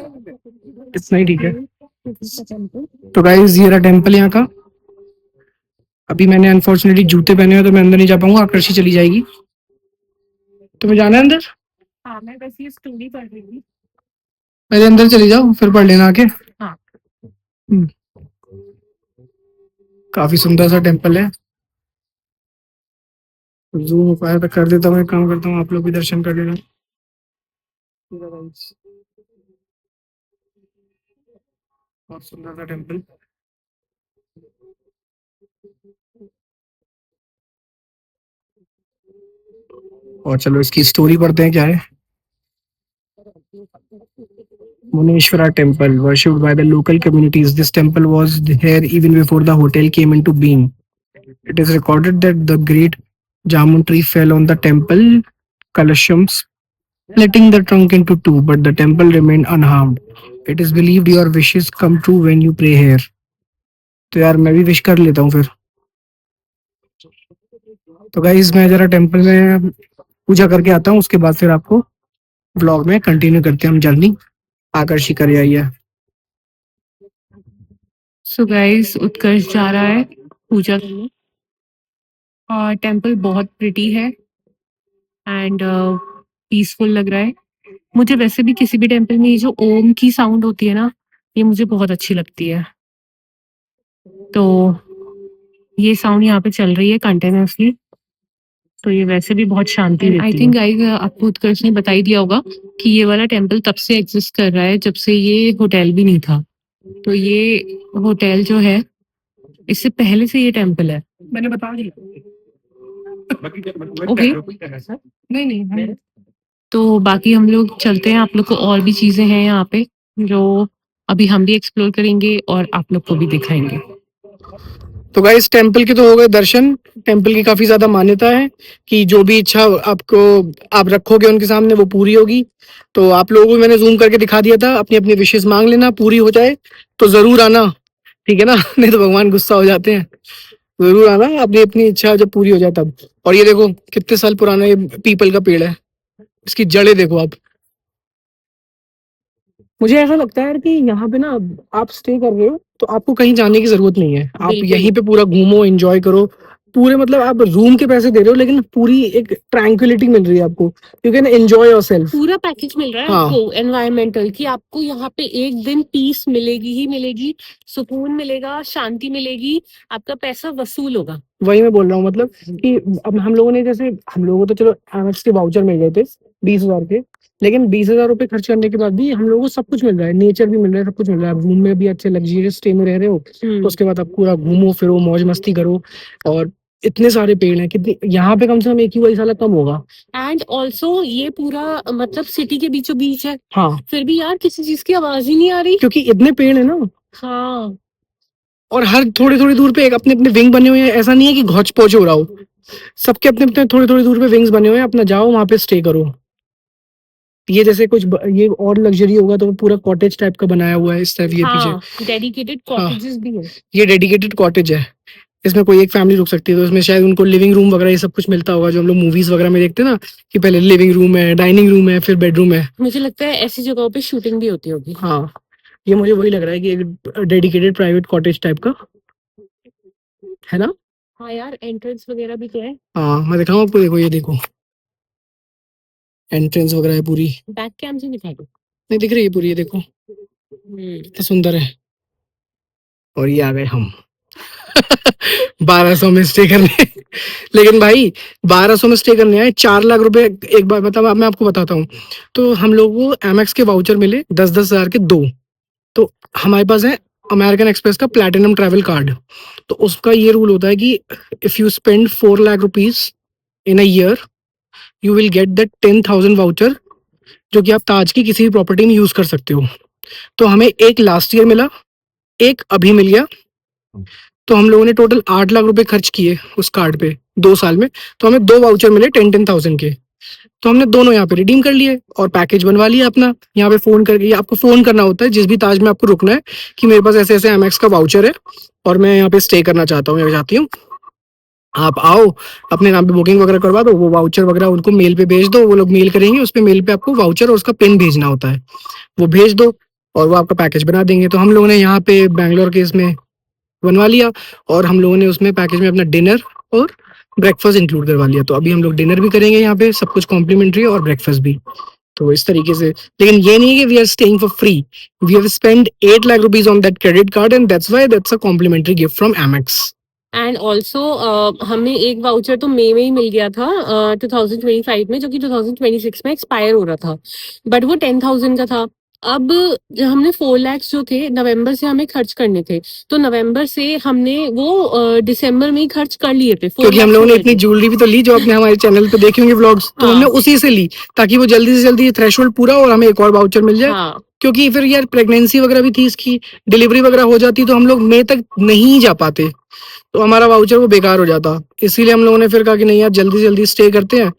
इतना ही ठीक है। तो गाइस ये रहा टेम्पल यहाँ का। अभी मैंने अनफॉर्चुनेटली जूते पहने हैं तो मैं अंदर नहीं जा पाऊंगा, आकर्षि चली जाएगी। तुम्हें जाना है अंदर? हाँ, मैं बस ये स्टोरी पढ़ रही थी। पहले अंदर चली जाओ, फिर पढ़ लेना आके। हाँ। हम्म, काफी सुंदर सा टेम्पल है। जूम हो पाया तो कर देता हूँ, एक काम करता हूँ, आप लोग भी दर्शन कर लेना। बहुत सुंदर सा टेम्पल। और चलो इसकी स्टोरी पढ़ते हैं क्या है। Muneshwara temple, worshipped by the local communities. This temple was here even before the hotel came into being. It is recorded that the great jamun tree fell on the temple kalashams, splitting the trunk into two, but the temple remained unharmed. It is believed your wishes come true when you pray here. तो यार मैं भी wish कर लेता हूँ फिर। तो guys मैं जरा टेम्पल में पूजा करके आता हूँ, उसके बाद फिर आपको ब्लॉग में कंटिन्यू करते हैं हम जर्नी। आकर्षि कर आई है। सो गाइस, उत्कर्ष जा रहा है पूजा करने, और टेम्पल बहुत प्रिटी है एंड पीसफुल लग रहा है। मुझे वैसे भी किसी भी टेम्पल में ये जो ओम की साउंड होती है ना, ये मुझे बहुत अच्छी लगती है। तो ये साउंड यहाँ पे चल रही है कंटिन्यूअसली, तो ये वैसे भी बहुत शांति देती है। आई थिंक गाइस आपको उत्कर्ष ने बता ही दिया होगा कि ये वाला टेम्पल तब से एग्जिस्ट कर रहा है जब से ये होटल भी नहीं था। तो ये होटल जो है, इससे पहले से ये टेम्पल है। मैंने बता दिया। ओके। नहीं नहीं, तो बाकी हम लोग चलते हैं, आप लोग को और भी चीजें हैं यहाँ पे जो अभी हम भी एक्सप्लोर करेंगे और आप लोग को भी दिखाएंगे। तो गाइस टेम्पल के तो हो गए दर्शन। टेम्पल की काफी ज्यादा मान्यता है कि जो भी इच्छा आपको आप रखोगे उनके सामने वो पूरी होगी। तो आप लोगों को मैंने जूम करके दिखा दिया था, अपनी अपनी विशेष मांग लेना, पूरी हो जाए तो जरूर आना, ठीक है ना? नहीं तो भगवान गुस्सा हो जाते हैं। जरूर आना, अपनी अपनी इच्छा जब पूरी हो जाए तब। और ये देखो कितने साल पुराना ये पीपल का पेड़ है, इसकी जड़ें देखो आप। मुझे ऐसा लगता है यार कि यहाँ पे ना आप स्टे कर रहे हो तो आपको कहीं जाने की जरूरत नहीं है, आप बिल्कुल। यहीं पे पूरा घूमो, एंजॉय करो, पूरे मतलब आप रूम के पैसे दे रहे हो लेकिन पूरी एक ट्रैंक्विलिटी मिल रही है आपको, यू कैन एंजॉय योरसेल्फ। पूरा पैकेज मिल रहा है हाँ। आपको एनवायरमेंटल, कि आपको यहाँ पे एक दिन पीस मिलेगी ही मिलेगी, सुकून मिलेगा, शांति मिलेगी, आपका पैसा वसूल होगा। वही मैं बोल रहा हूँ, मतलब कि अब हम लोगों ने जैसे हम लोगों को तो चलो एमएक्स के वाउचर मिल गए थे 20,000 के, लेकिन 20,000 रुपए खर्च करने के बाद भी हम लोगों को सब कुछ मिल रहा है, नेचर भी मिल रहा है, सब कुछ मिल रहा है। रूम में भी अच्छे लग्जरियस स्टे में रह रहे हो, उसके बाद आप पूरा घूमो फिरो मौज मस्ती करो, और इतने सारे पेड़ हैं, कितनी यहाँ पे कम से कम एक ही वही साला कम होगा। एंड ऑल्सो ये पूरा मतलब सिटी के बीचों बीच है, हाँ, फिर भी यार किसी चीज की आवाज ही नहीं आ रही। क्योंकि इतने पेड़ है ना, हाँ, और हर थोड़ी थोड़ी दूर पे एक अपने अपने विंग बने हुए हैं, ऐसा नहीं है कि घौच पौच हो रहा हो, सबके अपने अपने थोड़ी थोड़ी दूर पे विंग्स बने हुए हैं, अपना जाओ वहां पे स्टे करो। ये जैसे कुछ ये और लग्जरी होगा तो पूरा कॉटेज टाइप का बनाया हुआ है इस तरफ, ये हाँ, पीछे डेडिकेटेड कॉटेजेस भी है। ये डेडिकेटेड कॉटेज है, इसमें कोई एक फैमिली रुक सकती है, तो इसमें शायद उनको लिविंग रूम वगैरह ये सब कुछ मिलता होगा, जो हम लोग मूवीज वगैरह में देखते हैं ना, कि पहले लिविंग रूम है, डाइनिंग रूम है, फिर बेडरूम है। मुझे लगता है ऐसी जगहों पे शूटिंग भी होती होगी। हाँ, ये मुझे वही लग रहा है कि एक डेडिकेटेड प्राइवेट कॉटेज टाइप का है ना। हाँ यार, एंट्रेंस वगैरह भी तो है। हाँ, मैं दिखाऊँ आपको, देखो ये देखो एंट्रेंस वगैरह है पूरी, बैक कैम से दिखा दो। नहीं दिख रही है पूरी, ये देखो कितना सुंदर है। और ये आ गए हम 1200 में स्टे करने लेकिन भाई 1200 में स्टे करने आए, 4 लाख रुपए एक बार, मतलब अब मैं आपको बताता हूँ। तो हम लोग को एमएक्स के वाउचर मिले 10-10 हजार के 2, तो हमारे पास है अमेरिकन एक्सप्रेस का प्लैटिनम ट्रैवल कार्ड। तो उसका ये रूल होता है कि if you spend 4 lakh rupees in a year, you will get that 10,000 voucher, जो कि आप ताज की किसी भी प्रॉपर्टी में यूज कर सकते हो। तो हमें एक लास्ट ईयर मिला, एक अभी मिल गया, तो हम लोगों ने टोटल 8 लाख रुपए खर्च किए उस कार्ड पे 2 साल में। तो हमें 2 वाउचर मिले 10,000 के, तो हमने दोनों यहाँ पे रिडीम कर लिए और पैकेज बनवा लिया अपना। यहाँ पे फोन करके आपको फोन करना होता है जिस भी ताज में आपको रुकना है, कि मेरे पास ऐसे ऐसे एमएक्स का वाउचर है और मैं यहाँ पे स्टे करना चाहता हूँ या चाहती हूँ, आप आओ, अपने नाम पे बुकिंग वगैरह करवा दो, वो वाउचर वगैरह उनको मेल पे भेज दो, वो लोग मेल करेंगे, उस पे मेल पे आपको वाउचर और उसका पिन भेजना होता है, वो भेज दो और वो आपका पैकेज बना देंगे। तो हम लोगों ने यहाँ पे बैंगलोर के इसमें बनवा लिया, और हम लोगों ने उसमें पैकेज में अपना डिनर और ब्रेकफास्ट इंक्लूड करवा लिया। तो अभी हम लोग डिनर भी करेंगे यहाँ पे, सब कुछ कॉम्प्लीमेंट्री और ब्रेकफास्ट भी। तो इस तरीके से, लेकिन ये नहीं है कि we are staying for free, we have spend 8 lakh rupees on that credit card and that's why that's a complimentary gift from Amex. And also हमें एक वाउचर तो मई में ही मिल गया था 2025 में, जो कि 2026 में एक्सपायर हो रहा था, बट वो 10,000 का था। अब जब हमने 4 लाख जो थे नवंबर से हमें खर्च करने थे, तो नवंबर से हमने वो दिसंबर में ही खर्च कर लिए थे। 4 क्योंकि हम लाख लोगों ने से इतनी लेके। ज्वेलरी भी तो ली जो आपने हमारे चैनल पे देखे होंगे व्लॉग्स, तो हाँ। हमने उसी से ली ताकि वो जल्दी से जल्दी थ्रेशोल्ड पूरा और हमें एक और वाउचर मिल जाए। हाँ, क्योंकि फिर यार प्रेगनेंसी वगैरह भी थी, इसकी डिलीवरी वगैरह हो जाती तो हम लोग मई तक नहीं जा पाते, तो हमारा वाउचर वो बेकार हो जाता। इसीलिए हम लोगों ने फिर कहा कि नहीं यार जल्दी जल्दी स्टे करते हैं,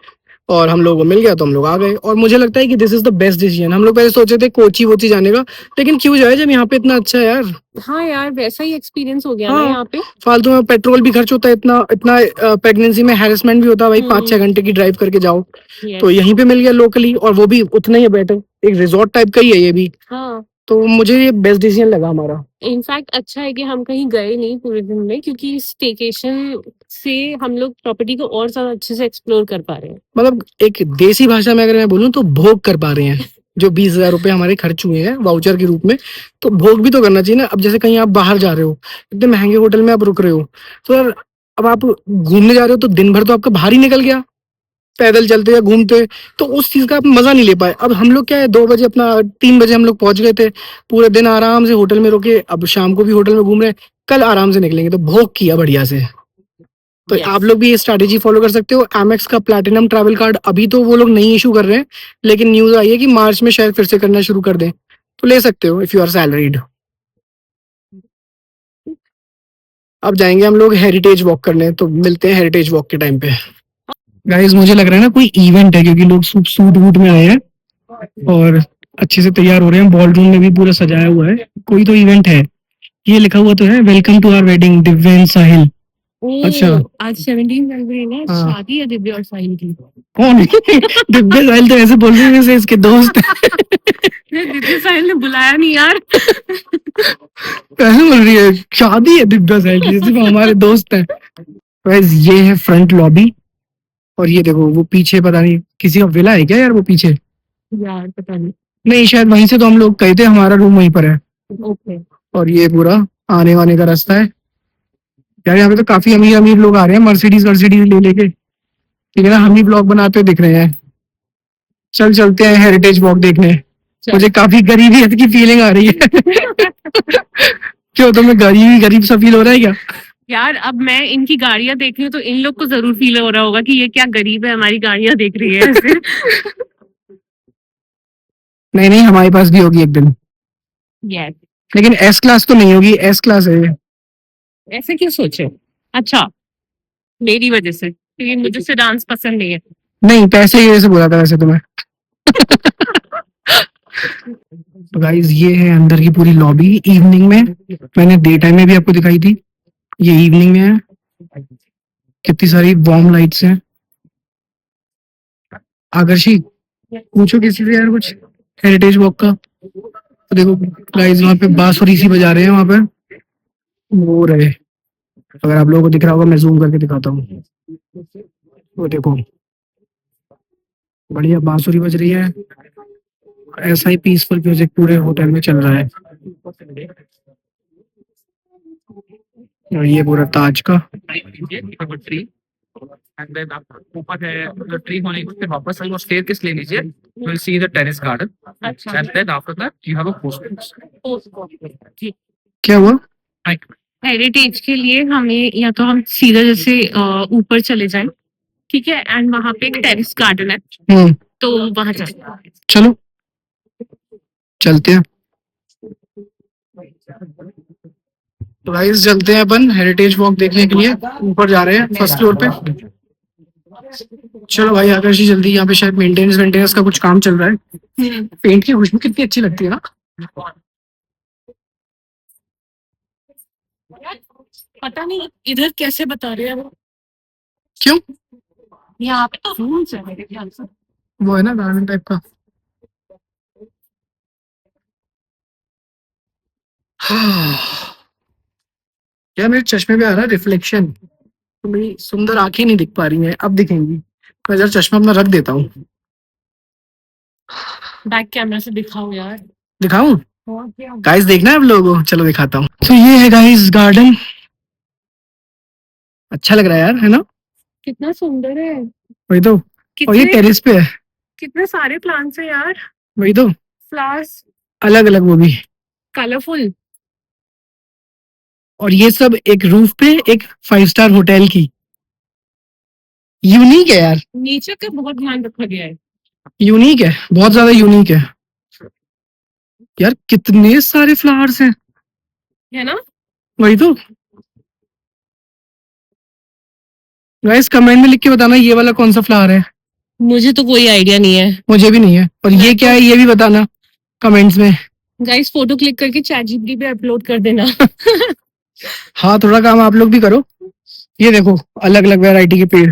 और हम लोगों को मिल गया तो हम लोग आ गए। और मुझे लगता है कि this is the best decision. हम लोग पहले सोचे थे कोची वोची जाने का, लेकिन क्यों जाए जब यहाँ पे इतना अच्छा है यार। हाँ यार, वैसा ही एक्सपीरियंस हो गया ना हाँ, यहाँ पे। फालतू में पेट्रोल भी खर्च होता है इतना इतना, प्रेगनेंसी में हैरेसमेंट भी होता है भाई, 5-6 हम्म, घंटे की ड्राइव करके जाओ। yes, तो यहीं पे मिल गया लोकली, और वो भी उतना ही है बेटर, एक रिजॉर्ट टाइप का ही है ये भी। हाँ। तो मुझे ये बेस्ट डिसीजन लगा हमारा। इनफैक्ट अच्छा है कि हम कहीं गए नहीं पूरे दिन में, क्योंकि स्टेकेशन से हम लोग प्रॉपर्टी को और ज्यादा अच्छे से एक्सप्लोर कर पा रहे हैं। मतलब एक देसी भाषा में अगर मैं बोलूँ तो भोग कर पा रहे हैं जो 20,000 रुपए हमारे खर्च हुए हैं वाउचर के रूप में। तो भोग भी तो करना चाहिए ना। अब जैसे कहीं आप बाहर जा रहे हो, इतने महंगे होटल में आप रुक रहे हो, तो यार अब आप घूमने जा रहे हो तो दिन भर तो आपका बाहर ही निकल गया, पैदल चलते या घूमते, तो उस चीज का आप मजा नहीं ले पाए। अब हम लोग क्या है, 2 बजे अपना 3 बजे हम लोग पहुंच गए थे, पूरे दिन आराम से होटल में रुके, अब शाम को भी होटल में घूम रहे हैं, कल आराम से निकलेंगे, तो भोग किया बढ़िया से। तो Yes. आप लोग भी ये स्ट्रैटेजी फॉलो कर सकते हो। एमएक्स का प्लैटिनम ट्रैवल कार्ड अभी तो वो लोग नहीं इशू कर रहे हैं, लेकिन न्यूज आई है कि मार्च में शायद फिर से करना शुरू कर दें, तो ले सकते हो इफ यू आर सैलरीड। अब जाएंगे हम लोग हेरिटेज वॉक करने, तो मिलते हैं हेरिटेज वॉक के टाइम पे। गाइस मुझे लग रहा है ना कोई इवेंट है, क्योंकि लोग सूट वूट में आए हैं और अच्छे से तैयार हो रहे हैं, बॉल रूम में भी पूरा सजाया हुआ है, कोई तो इवेंट है। ये लिखा हुआ तो है, welcome to our wedding Divya and Sahil. अच्छा। आज 17 जनवरी है, हाँ। शादी है दिव्या और साहिल की। कौन है? दिव्या साहिल तो ऐसे बोल रहे हैं जैसे इसके दोस्त हैं। दिव्या साहिल ने बुलाया नहीं यार। ऐसे बोल रही है शादी है दिव्या साहिल की, जैसे वो हमारे दोस्त हैं। गाइस ये है फ्रंट लॉबी, और ये देखो वो पीछे पता नहीं किसी का विला है क्या यार वो पीछे। यार पता नहीं। नहीं शायद वहीं से तो हम लोग गए थे, हमारा रूम वहीं पर है। ओके। और ये पूरा आने वाने का रास्ता है यार। यहाँ पे तो काफी अमीर अमीर लोग आ रहे हैं मर्सिडीज वर्सिडीज ले लेके, ठीक है ना। हम ही ब्लॉग बनाते हुए दिख रहे हैं। चल चलते हैं हेरिटेज वॉक देखने। मुझे काफी गरीबियत की फीलिंग आ रही है। क्यों तुम्हें गरीब गरीब सा फील हो रहा है क्या? यार अब मैं इनकी गाड़ियां देख रही हूँ तो इन लोग को जरूर फील हो रहा होगा कि ये क्या गरीब है, हमारी गाड़ियां देख रही है ऐसे। नहीं नहीं, हमारे पास भी होगी एक दिन, यस। लेकिन एस क्लास तो नहीं होगी, एस क्लास है ये। ऐसे क्यों सोचे? अच्छा, मेरी वजह से, क्योंकि मुझे से डांस पसंद नहीं है। नहीं पैसे की वजह से बोला था वैसे तुम्हें। तो गाइज ये है अंदर की पूरी लॉबी इवनिंग में। मैंने डे टाइम में भी आपको दिखाई थी, ये इवनिंग में है। कितनी सारी वार्म लाइट्स हैं। आकर्षी पूछो किसी से यार कुछ हेरिटेज वॉक का। तो देखो गाइज वहाँ पे बांसुरी सी बजा रहे हैं वहाँ पे, वो रहे। अगर आप लोगों को दिख रहा होगा मैं जूम करके दिखाता हूँ। वो देखो बढ़िया बांसुरी बज रही है। ऐसा ही पीसफुल म्यूजिक पूरे होटल में चल रहा है। और ये पूरा ताज का। ट्री एंड देन आप ऊपर है मतलब ट्री होने के उसके वापस आई वो स्टेयरकेस ले लीजिए, you will see the terrace garden and then after that you have a post. क्या हुआ? हेरिटेज के लिए हमें या तो हम सीधा जैसे ऊपर चले जाएं, ठीक है, एंड वहां पे एक टेरेस गार्डन है तो वहां चलते हैं। चलो चलते हैं। तो गाइस चलते हैं अपन हेरिटेज वॉक देखने के लिए, ऊपर जा रहे हैं फर्स्ट फ्लोर पे। चलो भाई आकर्षी जल्दी, यहाँ पे शायद मेंटेनेंस वेंटेनेंस का कुछ काम चल रहा है। पेंट की खुशबू कितनी अच्छी लगती है ना। पता नहीं इधर कैसे बता रहे हैं वो, क्यों? यहाँ पे तो रूल्स है मेरे ख्याल से। वो है ना गार्डन टाइप का। यार मेरे चश्मे पे आ रहा है रिफ्लेक्शन, तो मेरी सुंदर आंखें नहीं दिख पा रही हैं, अब दिखेंगी। मैं जरा चश्मा अपना रख देता हूँ। बैक कैमरा से दिखाओ यार। दिखाऊं? और क्या? गाइस देखना है आप लोगों को, चलो दिखाता हूँ। तो ये है गाइस गार्डन, अच्छा लग रहा है यार, है ना? कितना सुंदर है। वही तो। और ये कितने टेरेस पे है। कितने सारे प्लांट्स है यार, वही तो, फ्लावर्स, अलग अलग वो भी। कलरफुल। और ये सब एक रूफ पे एक 5 स्टार होटल की। यूनिक है यार, नेचर का बहुत ध्यान रखा गया है। यूनिक है, बहुत ज्यादा यूनिक है। यार कितने सारे फ्लावर्स हैं। है ना? वही तो। गाइस कमेंट में लिख के बताना ये वाला कौन सा फ्लावर है। मुझे तो कोई आइडिया नहीं है। मुझे भी नहीं है। और ये क्या है ये भी बताना कमेंट्स में। गाइस फोटो क्लिक करके चैट जीपीटी पे अपलोड कर देना। हाँ थोड़ा काम आप लोग भी करो। ये देखो अलग अलग वैरायटी के पेड़,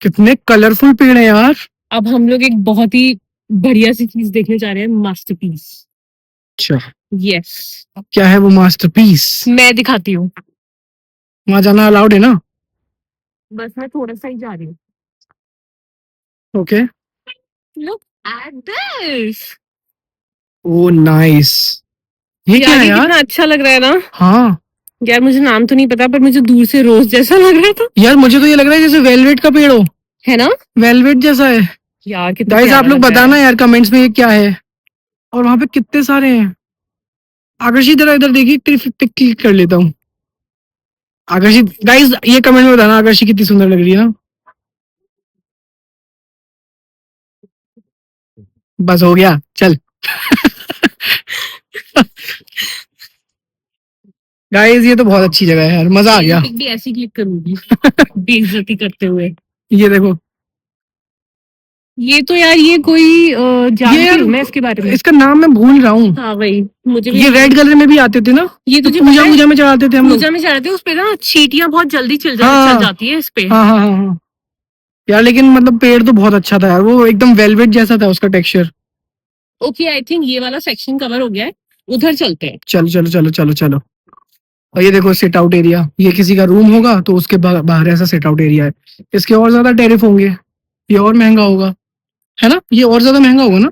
कितने कलरफुल पेड़ हैं यार। अब हम लोग एक बहुत ही बढ़िया सी चीज देखने जा रहे हैं, मास्टरपीस। अच्छा यस, क्या है वो मास्टरपीस? मैं दिखाती हूँ। वहां जाना अलाउड है ना? बस मैं थोड़ा सा ही जा रही हूँ। Okay. Look at this. Oh nice. ये क्या यार है ये यार? कितना अच्छा लग रहा है ना। हाँ यार मुझे नाम तो नहीं पता पर मुझे दूर से रोज जैसा लग रहा था। यार मुझे तो ये लग रहा है जैसे वेलवेट का पेड़ हो। है ना? वेलवेट जैसा है। यार कितना गाइस आप प्यारा लोग लग रहा बताना है। यार कमेंट्स में ये क्या है। और वहां पे कितने सारे हैं। आकर्षी इधर इधर देखिए, टिक क्लिक कर लेता हूँ। आकर्षी गाइस ये कमेंट में बताना आकर्षी कितनी सुंदर लग रही है ना। बस हो गया चल। गाइस ये तो बहुत अच्छी जगह है यार, मजा आ गया। पिक भी ऐसी क्लिक करूंगी बेइज्जती करते हुए। ये देखो, ये तो यार ये कोई जानती यार हूँ मैं इसके बारे में। इसका नाम मैं भूल रहा हूँ। हाँ वही, मुझे भी ये रेड कलर में भी आते थे ना, ये तो तुझे पूजा पता है? पूजा में चढ़ाते थे हम लोग। पूजा में चढ़ाते हैं उस पे ना, चींटियां बहुत जल्दी हाँ। चल जाती है इस पे। हाँ हाँ हाँ हाँ यार, लेकिन मतलब पेड़ तो बहुत अच्छा था यार, वो एकदम वेलवेट जैसा था उसका टेक्सचर। ओके आई थिंक ये वाला सेक्शन कवर हो गया है, उधर चलते हैं। चलो चलो चलो चलो चलो। और ये देखो सिट आउट एरिया, ये किसी का रूम होगा तो उसके बाहर ऐसा सिट आउट एरिया है। इसके और ज्यादा टैरिफ होंगे, ये और महंगा होगा, है ना, ये और ज्यादा महंगा होगा ना।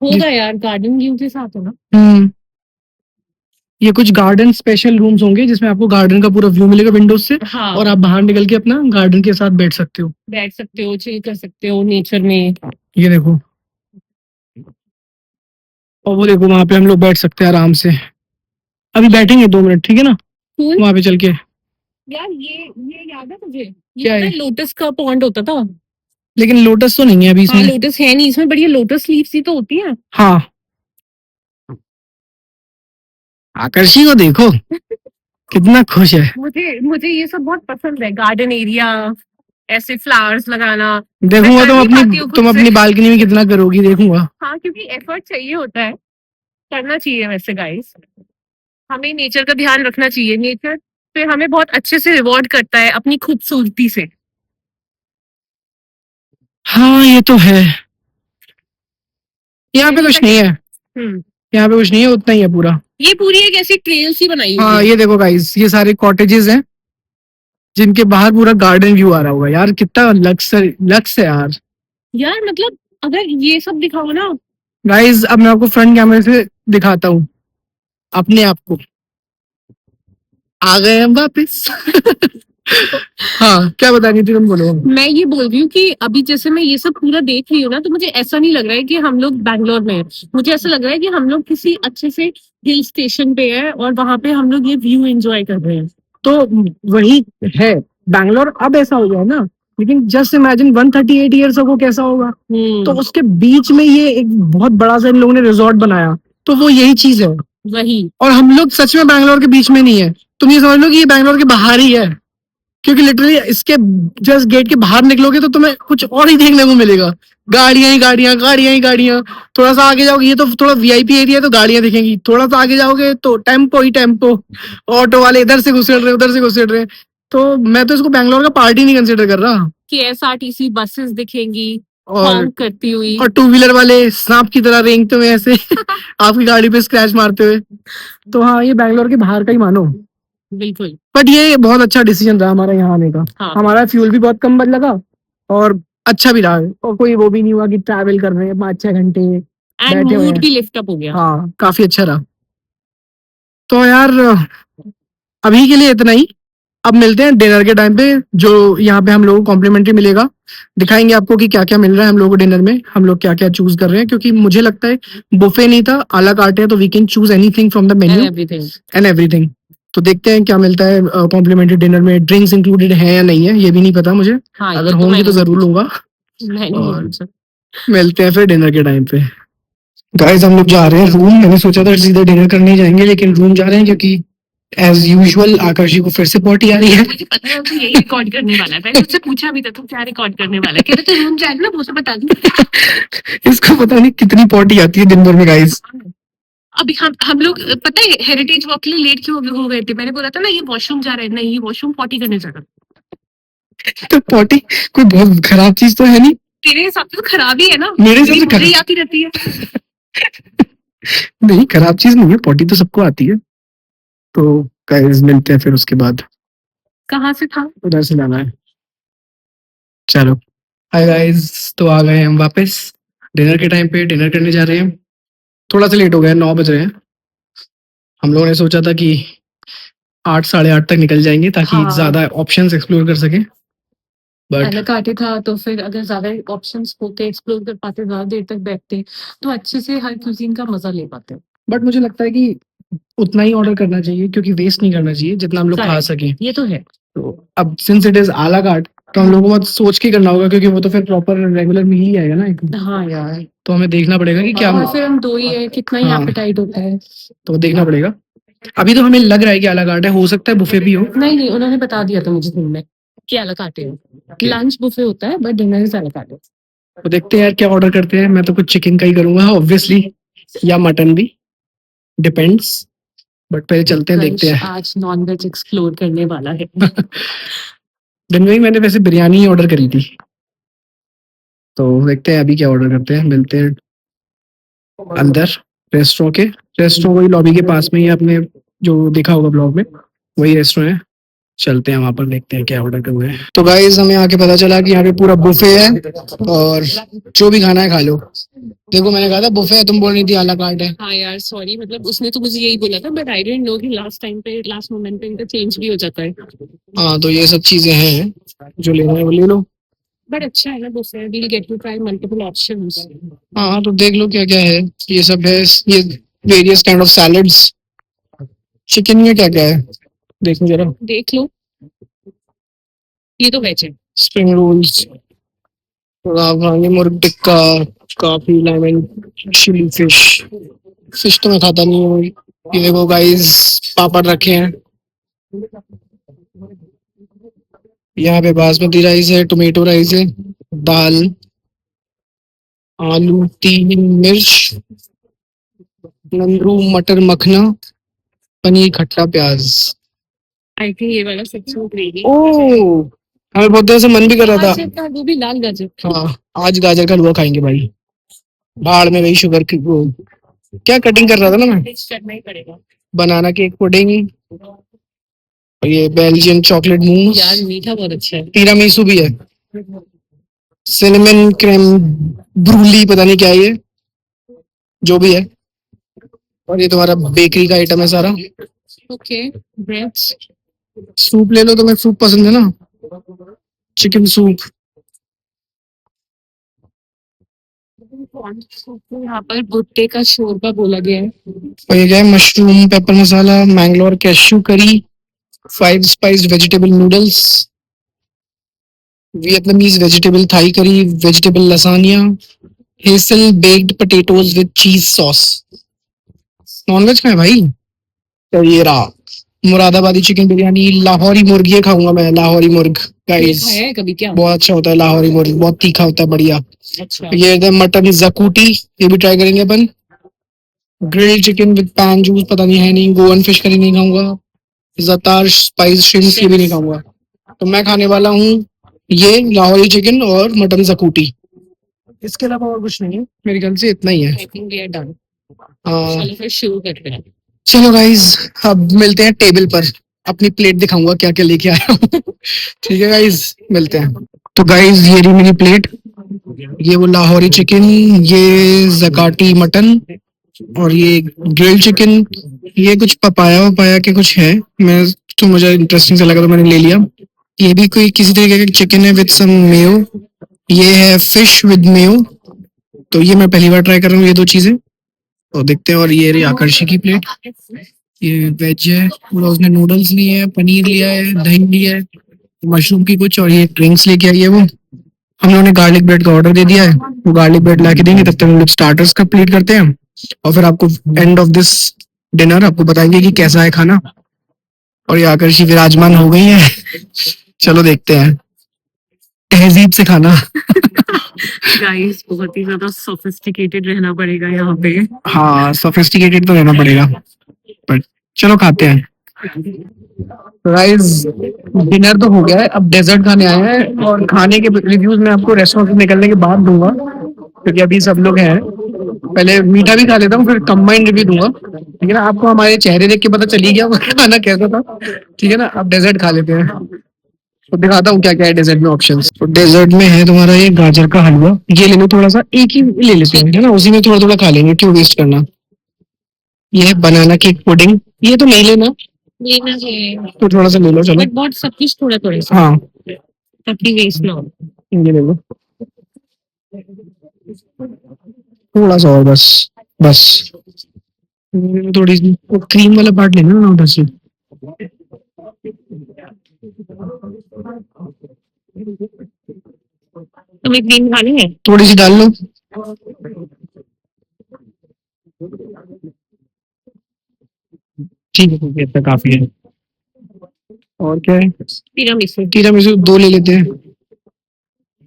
होगा यार, गार्डन व्यू के साथ है ना। हम्म, ये कुछ गार्डन स्पेशल रूम्स होंगे जिसमें आपको गार्डन का पूरा व्यू मिलेगा विंडोज से, हाँ, और आप बाहर निकल के अपना गार्डन के साथ बैठ सकते हो। बैठ सकते हो, चिल कर सकते हो नेचर में। ये देखो, और वो देखो वहां पे हम लोग बैठ सकते हैं आराम से। अभी बैठेंगे 2 मिनट, ठीक है ना, Cool. वहां पे चल के। यार ये याद है तुझे, ये क्या पता है? है लोटस का पॉन्ड होता था। लेकिन लोटस तो नहीं है अभी हाँ, इसमें। लोटस है नहीं इसमें, बढ़िया लोटस लीव्स ही तो होती है। हाँ, आकर्षी को देखो कितना खुश है। मुझे मुझे ये सब बहुत पसंद है, गार्डन एरिया, ऐसे फ्लावर्स लगाना। देखूंगा मैं तुम कर भी पाती अपनी हूँ खुद तुम से। अपनी बालकनी में कितना करोगी, देखूंगा। हाँ, क्योंकि एफर्ट चाहिए होता है, करना चाहिए वैसे गाइस। हमें नेचर का ध्यान रखना चाहिए, नेचर फिर हमें बहुत अच्छे से रिवॉर्ड करता है अपनी खूबसूरती से। हाँ ये तो है। यहाँ पे यही कुछ तक नहीं है। है, यहाँ पे कुछ नहीं है, उतना ही है पूरा। ये पूरी एक ऐसी ट्रेल सी बनाई हुई हाँ है। ये देखो गाइस, ये सारे कॉटेजेस हैं जिनके बाहर पूरा गार्डन व्यू आ रहा होगा। यार कितना लक्स लक्स है यार। यार मतलब अगर ये सब दिखाओ ना। गाइस अब मैं आपको फ्रंट कैमरे से दिखाता हूँ अपने आप को। आ गए हम वापस। हाँ क्या बता रही थी तुम, बोलो। मैं ये बोल रही हूँ कि अभी जैसे मैं ये सब पूरा देख रही हूँ ना, तो मुझे ऐसा नहीं लग रहा है कि हम लोग बैंगलोर में हैं। मुझे ऐसा लग रहा है कि हम लोग किसी अच्छे से हिल स्टेशन पे है और वहां पे हम लोग ये व्यू एंजॉय कर रहे हैं। तो वही है, बैंगलोर अब ऐसा हो गया है ना, लेकिन जस्ट इमेजिन 138 ईयर्स अगो कैसा होगा। तो उसके बीच में ये एक बहुत बड़ा सा इन लोगों ने रिजॉर्ट बनाया, तो वो यही चीज है। वही। और हम लोग सच में बैंगलोर के बीच में नहीं है, तुम ये समझ लो कि ये बैंगलोर के बाहर ही है, क्योंकि लिटरली इसके जस्ट गेट के बाहर निकलोगे तो तुम्हें कुछ और ही देखने को मिलेगा। गाड़ियां ही गाड़ियां, गाड़ियां ही गाड़ियां। थोड़ा सा आगे जाओगे, ये तो थोड़ा वीआईपी एरिया है तो गाड़ियां दिखेंगी। थोड़ा सा आगे जाओगे तो टेम्पो ही टेम्पो, ऑटो वाले इधर से घुसेड़ रहे उधर से घुसेड़ रहे। तो मैं तो इसको बैंगलोर का पार्टी नहीं कंसिडर कर रहा। KSRTC बसेस दिखेंगी और हॉन्क करती हुई। और 2 व्हीलर वाले सांप की तरह रेंगते हुए ऐसे आपकी गाड़ी पे स्क्रैच मारते हुए। तो हाँ, ये बैंगलोर के बाहर का ही मानो। बिल्कुल। बट ये बहुत अच्छा डिसीजन रहा हमारा यहाँ आने का। हाँ। हमारा फ्यूल भी बहुत कम लगा, और अच्छा भी रहा, और कोई वो भी नहीं हुआ कि ट्रैवल कर रहे हैं 5-6 घंटे एंड बैठे हुए मूड हैं। भी लिफ्ट अप हो गया। हाँ काफी अच्छा रहा। तो यार अभी के लिए इतना ही। अब मिलते हैं डिनर के टाइम पे, जो यहाँ पे हम लोगों को कॉम्प्लीमेंट्री मिलेगा। दिखाएंगे आपको कि क्या क्या मिल रहा है हम लोगों को डिनर में, हम लोग क्या क्या चूज कर रहे हैं, क्योंकि मुझे लगता है बुफे नहीं था, आला कार्ट है, तो we can choose anything from the menu and everything. तो देखते हैं क्या मिलता है कॉम्प्लीमेंट्री डिनर में। ड्रिंक्स इंक्लूडेड है या नहीं है ये भी नहीं पता मुझे। हाँ, अगर होंगे तो जरूर लूंगा। और मिलते हैं फिर डिनर के टाइम पे। गाइस हम लोग जा रहे हैं रूम। मैंने सोचा था सीधे डिनर करने जाएंगे, लेकिन रूम जा रहे हैं क्योंकि एज यूजुअल आकर्षी को फिर से पॉटी आ रही है। मुझे पता है, तो यही रिकॉर्ड करने वाला है। मैंने उससे पूछा भी था तू क्या रिकॉर्ड करने वाला है, कह रहे थे रूम जाए ना, वो सब बता दूं। इसको पता नहीं कितनी पॉटी आती है दिन भर में गाइस। अभी हम लोग पता है हेरिटेज वॉक के लिए लेट क्यों हो गए थे। मैंने बोला था ना ये वॉशरूम जा रहे हैं, नहीं ये वॉशरूम पॉटी करने जा रहा है। तो पॉटी कोई बहुत खराब चीज तो है नहीं। तेरे हिसाब से तो खराब ही है ना, मेरे हिसाब से मुझे ही खराब आती रहती है। नहीं, खराब चीज नहीं है, पॉटी तो सबको आती है। तो गाइस मिलते हैं फिर उसके बाद। कहाँ से था? उधर से जाना है। चलो हाय गाइस, तो आ गए हम वापस डिनर के टाइम पे। डिनर करने जा रहे हैं, थोड़ा सा लेट हो गया, 9 बज रहे हैं। हम लोगों ने सोचा था कि 8 साढ़े 8 तक निकल जाएंगे ताकि हाँ। ज्यादा ऑप्शंस एक्सप्लोर कर सके। बट काटे था तो फिर अगर ज्यादा ऑप्शंस होते, एक्सप्लोर कर पाते, ज्यादा देर तक बैठते, तो अच्छे से हर क्यूजीन का मजा ले पाते। मुझे लगता है कि उतना ही ऑर्डर करना चाहिए, क्योंकि वेस्ट नहीं करना चाहिए, जितना हम लोग खा Correct. सके। ये तो है। तो अब सिंस इट इज आला कार्ट, तो हम लोगों को बहुत सोच के करना होगा, क्योंकि वो तो फिर प्रॉपर रेगुलर मील ही आएगा ना एक। हाँ यार। तो हमें देखना पड़ेगा कि क्या और फिर हम दो ही है, कितना ही हाँ। एपेटाइट होता है। तो देखना पड़ेगा। अभी तो हमें लग रहा है कि आला कार्ट है, हो सकता है बुफे भी हो। नहीं नहीं, उन्होंने बता दिया था मुझे दिन में कि अलग काटे हो। लंच बुफे होता है बट डिनर इज अलग काटे। तो देखते हैं यार क्या ऑर्डर करते हैं। मैं तो कुछ चिकन का ही करूंगा ऑब्वियसली, या मटन भी, डिपेंड्स। बट पहले चलते हैं, देखते हैं। आज नॉन वेज एक्सप्लोर करने वाला है। दिन में ही मैंने वैसे बिरयानी ही ऑर्डर करी थी। तो देखते हैं अभी क्या ऑर्डर करते हैं। मिलते हैं अंदर रेस्टोरेंट के। रेस्टोरेंट वही लॉबी के पास में ही, आपने जो देखा होगा ब्लॉग में। वही रेस्टोरेंट है, चलते हैं वहां पर, देखते हैं क्या ऑर्डर करना है। तो गाइस हमें आके पता चला कि यहाँ पे पूरा बुफे है और जो भी खाना है खा लो। देखो मैंने कहा था बुफे है, तुम बोल रही थी आला कार्ट है। हाँ यार सॉरी, मतलब उसने तो मुझे यही बोला था, बट आई डिडंट नो कि लास्ट टाइम पे लास्ट मोमेंट पे इनका चेंज भी हो जाता है। हाँ तो ये सब चीजें हैं, जो लेना है वो ले लो। बट अच्छा है ना buffet, we'll get to try multiple options. हाँ तो देख लो क्या क्या है। ये सब है, ये various kind of salads. Chicken में क्या क्या है देखो जरा। देख लो, ये तो वेज है। स्प्रिंग रोल्स, अफगानी मुर्ग टिक्का, काफी लेमन चिली फिश। फिश तो मैं खाता नहीं हूँ। ये देखो गाइस, पापड़ रखे हैं। यहाँ पे बासमती राइस है, टोमेटो राइस है, दाल, आलू, तीन मिर्च, नंदरू, मटर मखना, पनीर खट्टा प्याज। आई थिंक ये वाला सबसे ग्रेवी। ओह, हमें बहुत देर से मन भी कर रहा गाजर था। का, वो भी लाल गाजर। हाँ, आज गाजर का हलवा खाएंगे भाई। भाड़ में गई शुगर की वो, क्या कटिंग कर रहा था ना मैं। टेस्ट करना ही पड़ेगा। बनाना केक पुडिंग, और ये बेल्जियन चॉकलेट मूस। यार मीठा बहुत अच्छा है। तीरामीसू भी है, सिनेमन क्रीम ब्रूली, पता नहीं क्या है ये, जो भी है। और ये तुम्हारा बेकरी का आइटम है सारा। Okay, breads. सूप ले लो, तुम्हें सूप पसंद है ना, चिकन सूप। यहाँ पर भुट्टे का शोरबा बोला गया है। और ये क्या है, mushroom pepper masala, Mangalore cashew curry, 5 spice vegetable noodles, Vietnamese vegetable Thai curry, vegetable lasagna, hassel baked potatoes with cheese sauce. Non veg का है भाई। तो ये रहा मुरादाबादी चिकन बिरयानी, लाहौरी मुर्ग, ये खाऊंगा मैं, लाहौरी मुर्ग ये गाइस। खाया है कभी क्या? बहुत अच्छा होता है लाहौरी मुर्ग, बहुत तीखा होता है, बढ़िया। अच्छा। ये है मटन जकूटी, ये भी ट्राई करेंगे अपन। Grilled chicken with pan juice, पता नहीं है नहीं। गोवन फिश करी नहीं खाऊंगा। जतार स्पाइस श्रिम्प, ये भी नहीं खाऊंगा। तो मैं खाने वाला हूँ ये लाहौरी चिकन और मटन जकूटी। इसके अलावा और कुछ नहीं है मेरे ख्याल से, इतना ही है। I think we are done. हाँ चलो फिर शुरू करते हैं। चलो गाइज, अब मिलते हैं टेबल पर। अपनी प्लेट दिखाऊंगा क्या क्या लेके आया हूँ। ठीक है गाइज, मिलते हैं। तो गाइज ये रही मेरी प्लेट। ये वो लाहौरी चिकन, ये जकाटी मटन, और ये ग्रिल्ड चिकन। ये कुछ पपाया वपाया के कुछ है, मैं तो मुझे इंटरेस्टिंग सा लगा तो मैंने ले लिया। ये भी कोई किसी तरीके का चिकन है विद सम मेयो। ये है फिश विद मेयो। तो ये मैं पहली बार ट्राई कर रहा हूँ ये दो चीजें, तो देखते हैं। और ये रही आकर्षी की प्लेट, ये वेज है पूरा। उसने नूडल्स लिए है, पनीर लिया है, दही लिया है, मशरूम की कुछ, और ये ड्रिंक्स लेके आई है वो। हम लोगों ने गार्लिक ब्रेड का ऑर्डर दे दिया है, वो गार्लिक ब्रेड ला के देंगे, तब तक हम लोग स्टार्टर्स कंप्लीट करते हैं। और फिर आपको एंड ऑफ दिस डिनर आपको बताएंगे कि कैसा है खाना। और ये आकर्षी विराजमान हो गई है। चलो देखते हैं, तहजीब से खाना। गाइस बहुत ही ज्यादा सोफिस्टिकेटेड रहना पड़ेगा यहाँ पे। हाँ सोफिस्टिकेटेड तो रहना पड़ेगा, पर चलो खाते हैं। गाइस डिनर तो हो गया है, अब डेजर्ट खाने आए हैं, और खाने के रिव्यूज मैं आपको रेस्टोरेंट से निकलने के बाद दूंगा, क्योंकि अभी सब लोग हैं। पहले मीठा भी खा लेता हूँ, फिर कंबाइंड रिव्यू दूंगा। ठीक है ना, आपको हमारे चेहरे देख के पता चली गया वो खाना कैसा था। ठीक है ना, अब डेजर्ट खा लेते हैं, तो दिखाता हूँ क्या क्या है डेजर्ट में ऑप्शंस। तो डेजर्ट में है तुम्हारा ये गाजर का हलवा, ये ले लो थोड़ा सा, एक ही ले लेते हैं, है ना, उसी में थोड़ा थोड़ा खा लेंगे, क्यों वेस्ट करना। ये है बनाना केक पुडिंग, ये तो नहीं लेना, लेना है तो थोड़ा सा ले लो चलो। बट बहुत सब कुछ थोड़ा थोड़ा सा, हाँ ताकि वेस्ट ना हो। ये ले लो थोड़ा सा और, बस बस। थोड़ी सी क्रीम वाला पार्ट लेना ना उधर से। तुम्हें क्रीम खानी है? थोड़ी सी डाल लो। ठीक है इतना काफी है। और क्या है, तिरामिसू। तीरामिसू दो ले लेते हैं।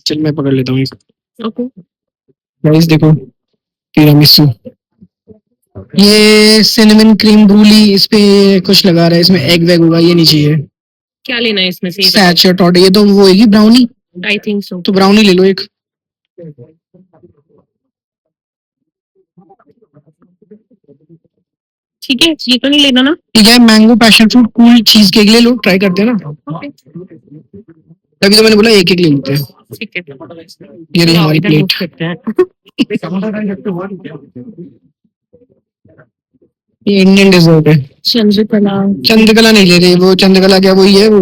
चल मैं पकड़ लेता हूँ एक। ओके। गाइस देखो, तीरामिसू, ये सिनेमन क्रीम ब्रूली, इस पे कुछ लगा रहा है, इसमें एग वेग होगा, ये नहीं चाहिए। क्या लेना है इसमें से? सैचेट ऑर्डर, ये तो वो होगी ब्राउनी, आई थिंक सो। तो ब्राउनी ले लो एक। ठीक है, ये तो नहीं लेना ना? ठीक है, mango passion fruit cool cheese cake ले लो, ट्राई करते हैं ना। ओके, तभी तो मैंने बोला एक एक ले लेते हैं। ठीक है। ये रही चलो, हमारी इधर प्लेट। move करते हैं। ये इंडियन डेजर्ट है। चंद्रकला, चंद्रकला नहीं ले रहे, वो चंद्रकला क्या वही है, वो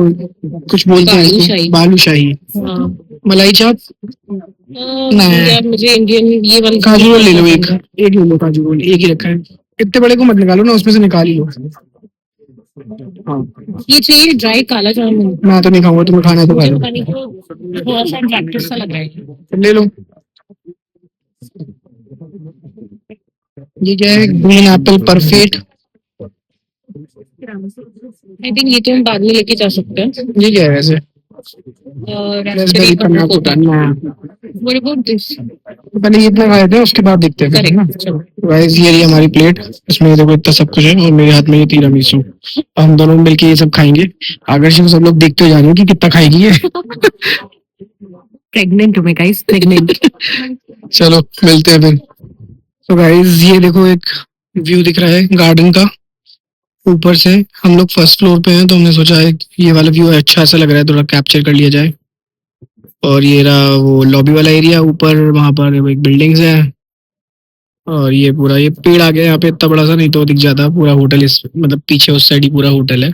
कुछ बोलते हैं इसको, बालूशाही। बालूशाही। हाँ। मलाई चाप। नहीं। यार मुझे इंडियन ये वाली काजू रोल ले लो, एक पसंद है। एक ले लो काजू रोल, एक ही रखा है। इतने बड़े को मत निकालो ना, उसमें से निकाल ही लो। हाँ, ये चाहिए ड्राई काला जामुन। मैं तो नहीं खाऊंगा, तुम्हें खाना है तो खा मुझे लो। पता नहीं क्यों थोड़ा सा अट्रैक्टिव सा लग रहा है। ले लो। ये क्या है, green Apple perfect. I think ये तो हम बाद में लेके जा सकते हैं। ये क्या है वैसे? Raspberry raspberry panna cotta. What about this? पहले ये इतना खाए थे, उसके बाद देखते हैं फिर, है ना। गाइस ये रही हमारी प्लेट, इसमें देखो इतना सब कुछ है, और मेरे हाथ में ये तीरामिसू। हम दोनों मिलके ये सब खाएंगे। आकर्षण को सब लोग देखते हो जा रहे हो कि कितना खाएगी ये। प्रेग्नेंट हूँ मैं गाइस, प्रेग्नेंट। चलो मिलते हैं फिर। तो गाइस ये देखो एक व्यू दिख रहा है गार्डन का ऊपर से। हम लोग फर्स्ट फ्लोर पे हैं, तो हमने सोचा है ये वाला व्यू अच्छा सा लग रहा है, थोड़ा कैप्चर कर लिया जाए। और ये रहा वो लॉबी वाला एरिया ऊपर, वहां पर एक बिल्डिंग्स है। और ये पूरा ये पेड़ आ गया यहाँ पे, इतना बड़ा सा नहीं तो दिख जाता पूरा होटल, इस मतलब पीछे उस साइड ही पूरा होटल है।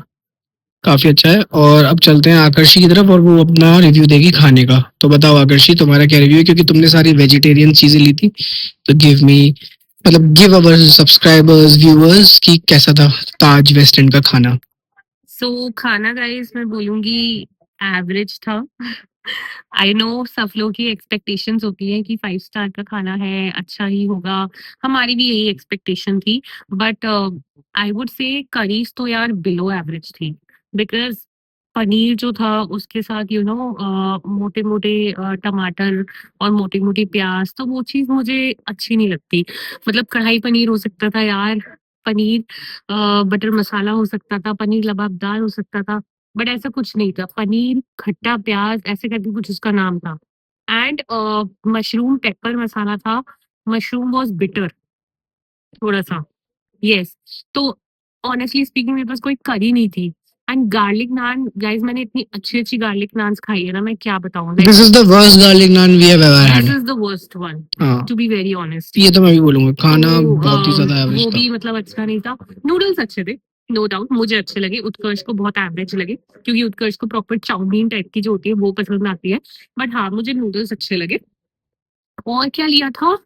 काफी अच्छा है। और अब चलते हैं आकर्षी की तरफ, और वो अपना रिव्यू देगी खाने का। तो बताओ आकर्षी, तुम्हारा क्या रिव्यू है, क्योंकि तुमने सारी वेजिटेरियन चीजें ली थी। तो गिव मी, मतलब गिव अवर सब्सक्राइबर्स व्यूअर्स कि कैसा था ताज वेस्ट एंड का खाना। सो खाना गाइस मैं बोलूंगी एवरेज था। आई नो सब लोग की एक्सपेक्टेशंस होती है कि 5 स्टार का खाना है, अच्छा ही होगा। हमारी भी यही एक्सपेक्टेशन थी, but I would say curries तो यार बिलो एवरेज थी। बिकॉज पनीर जो था उसके साथ मोटे मोटे टमाटर और मोटी मोटी प्याज, तो वो चीज मुझे अच्छी नहीं लगती। मतलब कढ़ाई पनीर हो सकता था यार, पनीर बटर मसाला हो सकता था, पनीर लबाबदार हो सकता था, बट ऐसा कुछ नहीं था। पनीर खट्टा प्याज ऐसे करके कुछ उसका नाम था। एंड मशरूम पेपर मसाला था। मशरूम वॉज बिटर थोड़ा सा। यस। तो ऑनेस्टली स्पीकिंग मेरे पास कोई करी नहीं थी। एंड गार्लिक नान गाइस, मैंने इतनी अच्छी अच्छी गार्लिक नान्स खाई है ना, मैं क्या बताऊं। This is the worst garlic naan we have ever this had. Is the worst one, हाँ, टू बी वेरी ऑनेस्ट। ये तो मैं भी बोलूंगा, खाना तो बहुत ही ज्यादा एवरेज वो था। भी मतलब अच्छा नहीं था। नूडल्स अच्छे थे, नो डाउट, मुझे अच्छे लगे। उत्कर्ष को बहुत एवरेज लगे, क्योंकि उत्कर्ष को प्रॉपर चाउमीन टाइप की जो होती है वो पसंद आती है। बट हाँ, मुझे नूडल्स अच्छे लगे। और क्या लिया था?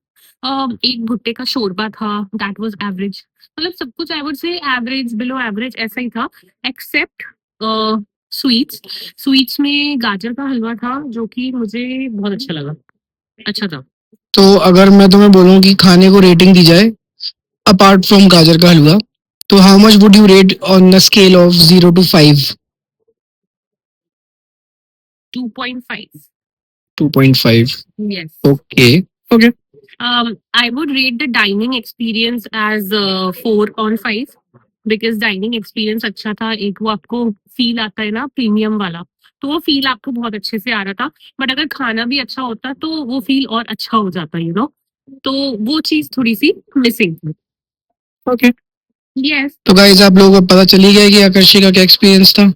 एक भुट्टे का शोरबा था, दैट वाज एवरेज। मतलब सब कुछ I would say average below average ऐसा ही था, एक्सेप्ट स्वीट्स। स्वीट्स में गाजर का हलवा था जो कि मुझे बहुत अच्छा लगा, अच्छा था। तो अगर मैं तुम्हें बोलूं कि खाने को रेटिंग दी जाए अपार्ट फ्रॉम गाजर का हलवा, तो how much would you rate on the scale of 0 to 5? 2.5। 2.5। Yes. Okay okay. I would rate the dining experience as 4 on 5, because dining experience अच्छा था। एक वो आपको फील आता है ना प्रीमियम वाला, तो वो फील आपको बहुत अच्छे से आ रहा था। बट अगर खाना भी अच्छा होता तो वो फील और अच्छा हो जाता, तो वो चीज थोड़ी सी मिसिंग थी। Okay, yes. तो गाइस आप लोगों को पता चली गया कि आकर्षी का क्या एक्सपीरियंस था।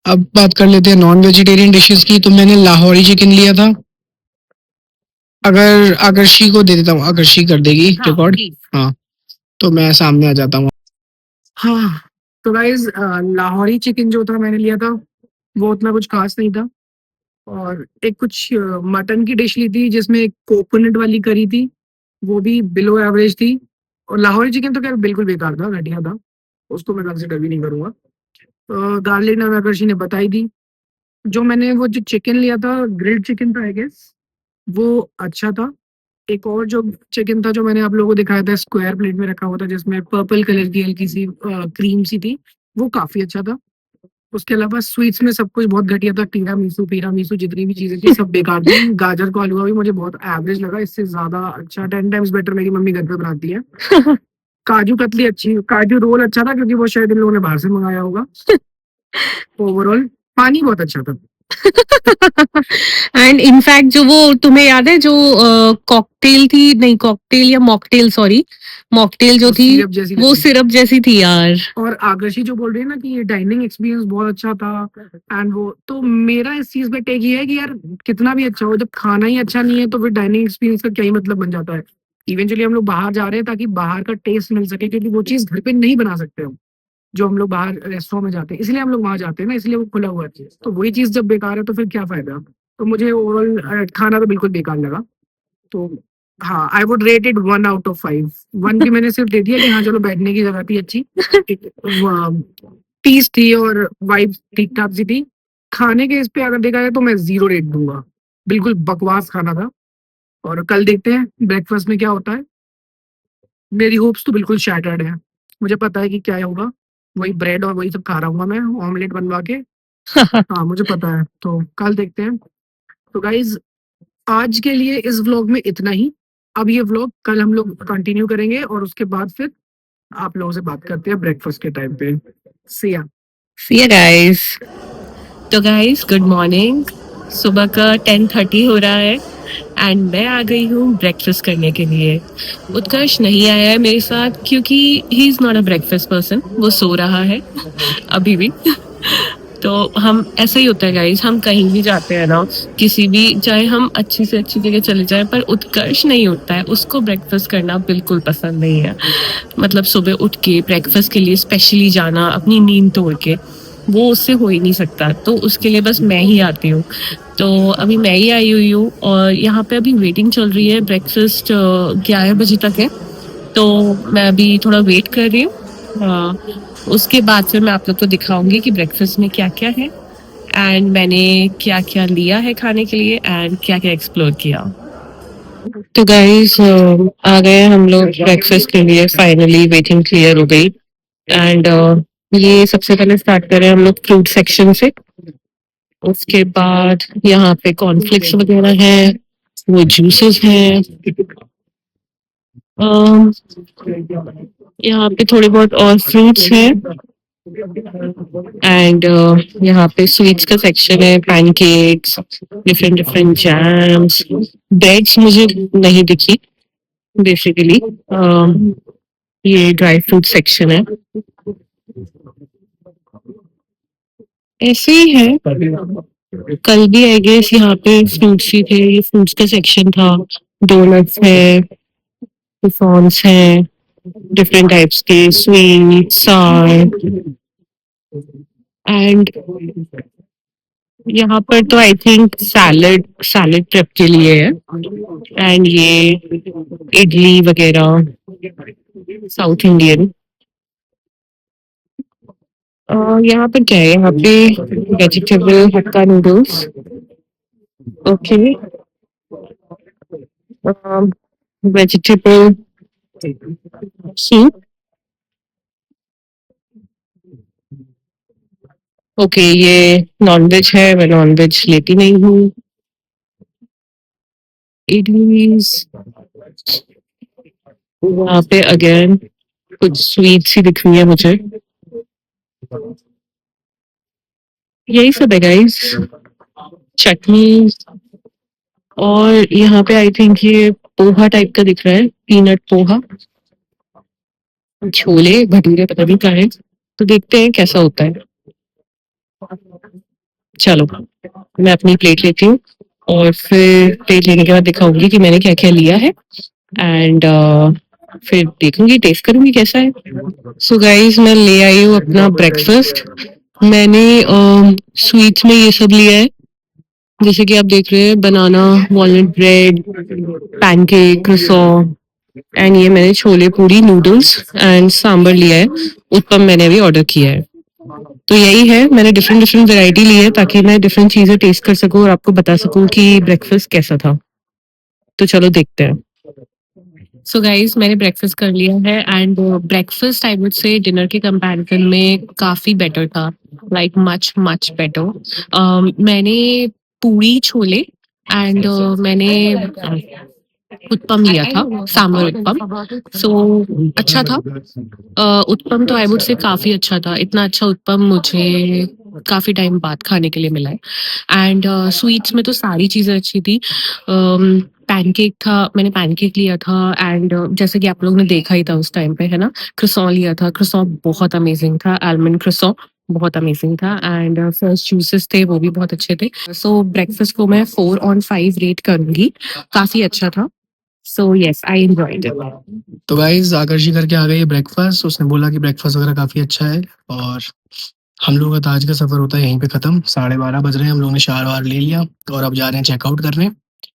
अब बात कर लेते हैं नॉन वेजिटेरियन डिशेस की। तो मैंने लाहौरी चिकन लिया था। अगर आकर्षी को दे देता हूँ, आकर्षी कर देगी हाँ रिकॉर्ड। प्लीज। हाँ, तो मैं सामने आ जाता हूँ। हाँ, तो गाइज लाहौरी चिकन जो था मैंने लिया था, वो उतना कुछ खास नहीं था। और एक कुछ मटन की डिश ली थी जिसमें एक कोकोनट वाली करी थी, वो भी बिलो एवरेज थी। और लाहौरी चिकन तो खैर बिल्कुल बेकार था, घटिया था, उसको मैं कंसिडर भी नहीं करूंगा। गार्लिक नान आकर्षी ने बताई दी। जो मैंने वो जो चिकन लिया था, ग्रिल्ड चिकन था आई गेस, वो अच्छा था। एक और जो चिकन था जो मैंने आप लोगों को दिखाया था, स्क्वायर प्लेट में रखा हुआ था जिसमें पर्पल कलर की हल्की सी क्रीम सी थी, वो काफी अच्छा था। उसके अलावा स्वीट्स में सब कुछ बहुत घटिया था। टीरा मीसू जितनी भी चीजें थी सब बेकार थी। गाजर का हलवा भी मुझे बहुत एवरेज लगा, इससे ज्यादा अच्छा 10 टाइम्स बेटर मेरी मम्मी घर पे बनाती है। काजू कतली अच्छी, काजू रोल अच्छा था क्योंकि वो शायद इन लोगों ने बाहर से मंगाया होगा। ओवरऑल पानी बहुत अच्छा था। एंड इनफैक्ट जो वो तुम्हें याद है जो कॉकटेल थी, नहीं कॉकटेल या मॉकटेल, सॉरी मॉकटेल जो वो थी syrup जैसी वो लगी। सिरप जैसी थी यार। और आकर्षी जो बोल रही है ना कि ये डाइनिंग एक्सपीरियंस बहुत अच्छा था एंड वो, तो मेरा इस चीज पे टेक ये है कि यार कितना भी अच्छा हो, जब खाना ही अच्छा नहीं है तो फिर डाइनिंग एक्सपीरियंस का क्या ही मतलब बन जाता है। इवेंचुअली हम लोग बाहर जा रहे हैं ताकि बाहर का टेस्ट मिल सके, क्योंकि वो चीज घर पे नहीं बना सकते हम, जो हम लोग बाहर रेस्टोरेंट में जाते हैं, इसलिए हम लोग वहां जाते हैं ना, इसलिए वो खुला हुआ है। तो वही चीज जब बेकार है तो फिर क्या फायदा। तो मुझे ओवरऑल खाना तो बिल्कुल बेकार लगा। तो हाँ, I would rate it 1 out of 5। 1 भी मैंने सिर्फ दे दिया कि हाँ चलो बैठने की जगह थी अच्छी, पीस थी और वाइब ठीक ठाक सी थी। खाने के इस पे अगर देखा जाए तो मैं 0 रेट दूंगा। बिल्कुल बकवास खाना था। और कल देखते हैं ब्रेकफास्ट में क्या होता है। मेरी होप्स तो बिल्कुल शैटर्ड है। मुझे पता है कि क्या होगा, वही ब्रेड और वही सब खा रहा हूँ मैं, ऑमलेट बनवा के। हाँ मुझे पता है, तो कल देखते हैं। तो गाइज आज के लिए इस व्लॉग में इतना ही। अब ये व्लॉग कल हम लोग कंटिन्यू करेंगे और उसके बाद फिर आप लोगों से बात करते हैं ब्रेकफास्ट के टाइम पे। सी या। See you guys. तो गाइस गुड मॉर्निंग। सुबह का 10:30 हो रहा है एंड मैं आ गई हूँ ब्रेकफास्ट करने के लिए। उत्कर्ष नहीं आया है मेरे साथ क्योंकि he is not a breakfast person, वो सो रहा है अभी भी। तो हम ऐसे ही होता है गाइस, हम कहीं भी जाते हैं ना, किसी भी चाहे हम अच्छी से अच्छी जगह चले जाएं, पर उत्कर्ष नहीं उठता है, उसको ब्रेकफास्ट करना बिल्कुल पसंद नहीं है। मतलब सुबह उठ के ब्रेकफास्ट के लिए स्पेशली जाना अपनी नींद तोड़ के, वो उससे हो ही नहीं सकता। तो उसके लिए बस मैं ही आती हूँ। तो अभी मैं ही आई हुई हूँ और यहाँ पे अभी वेटिंग चल रही है। ब्रेकफास्ट 11 बजे तक है, तो मैं अभी थोड़ा वेट कर रही हूँ। उसके बाद फिर मैं आप लोग को दिखाऊंगी कि ब्रेकफास्ट में क्या क्या है एंड मैंने क्या क्या लिया है खाने के लिए एंड क्या क्या एक्सप्लोर किया। तो गाइस आ गए हम लोग ब्रेकफास्ट के लिए, फाइनली वेटिंग क्लियर हो गई एंड ये सबसे पहले स्टार्ट करें हम लोग फ्रूट सेक्शन से। उसके बाद यहाँ पे कॉर्नफ्लेक्स वगैरह है, वो जूसेस हैं। अम, यहाँ पे थोड़े बहुत और फ्रूट्स हैं एंड यहाँ पे स्वीट्स का सेक्शन है, pancakes, different different jams, breads मुझे नहीं दिखी बेसिकली। ये ड्राई फ्रूट सेक्शन है, ऐसे ही है। कल भी आई गेस यहाँ पे फ्रूट्स ही थे, ये फ्रूट्स का सेक्शन था। डोनट्स है, croissants हैं, डिफरेंट टाइप्स के स्वीट्स एंड यहाँ पर तो I think salad salad prep के लिए है एंड ये इडली वगैरह साउथ इंडियन। यहाँ पर क्या है, यहाँ पे vegetable hakka noodles, okay, vegetable soup, okay, ये नॉनवेज है, मैं नॉनवेज लेती नहीं हूँ। इडलीज, यहाँ पे अगेन कुछ स्वीट सी दिख रही है मुझे। यही सब है गाइस, चटनी। और यहाँ पे आई थिंक ये पोहा टाइप का दिख रहा है, पीनट पोहा, छोले भटूरे पता नहीं क्या है। तो देखते हैं कैसा होता है। चलो मैं अपनी प्लेट लेती हूँ और फिर प्लेट लेने के बाद दिखाऊंगी कि मैंने क्या क्या लिया है एंड फिर देखूंगी, टेस्ट करूंगी कैसा है। सो गाइस मैं ले आई हूँ अपना ब्रेकफास्ट। मैंने स्वीट्स में ये सब लिया है, जैसे कि आप देख रहे हैं, बनाना walnut bread, pancake, croissant and ये मैंने छोले पूरी नूडल्स एंड सांबर लिया है। उत्पम मैंने अभी ऑर्डर किया है। तो यही है, मैंने डिफरेंट डिफरेंट वैरायटी ली है ताकि मैं डिफरेंट चीजें टेस्ट कर सकूं और आपको बता सकूं कि ब्रेकफास्ट कैसा था। तो चलो देखते हैं। सो गाइस मैंने ब्रेकफास्ट कर लिया है and breakfast I would say dinner के कंपैरिजन में काफी बेटर था, लाइक मच मच बेटर। मैंने पूरी छोले एंड मैंने उत्पम लिया था, सांबर उत्पम। सो अच्छा था। उत्पम तो आई वुड से काफी अच्छा था, इतना अच्छा उत्पम मुझे काफ़ी टाइम बाद खाने के लिए मिला है। एंड स्वीट्स में तो सारी चीज़ें अच्छी थी। पैनकेक था, मैंने पैनकेक लिया था एंड जैसे कि आप लोगों ने देखा ही था उस टाइम पे, है ना? क्रोसॉन लिया था, क्रोसॉन बहुत अमेज़िंग था, आलमंड क्रोसॉन बहुत अमेज़िंग था एंड फ्रेश जूसेस थे, वो भी बहुत अच्छे थे। सो ब्रेकफ़ास्ट को मैं 4 ऑन 5 रेट करूँगी, काफ़ी अच्छा था। So yes, I enjoyed it. तो गाइस आकर्षी करके आ गई है ब्रेकफास्ट। उसने बोला कि ब्रेकफास्ट वगैरह काफ़ी अच्छा है और हम लोगों का आज का सफ़र होता है यहीं पे ख़त्म। 12:30 बज रहे हैं, हम लोगों ने शार-वार ले लिया और अब जा रहे हैं चेकआउट करने।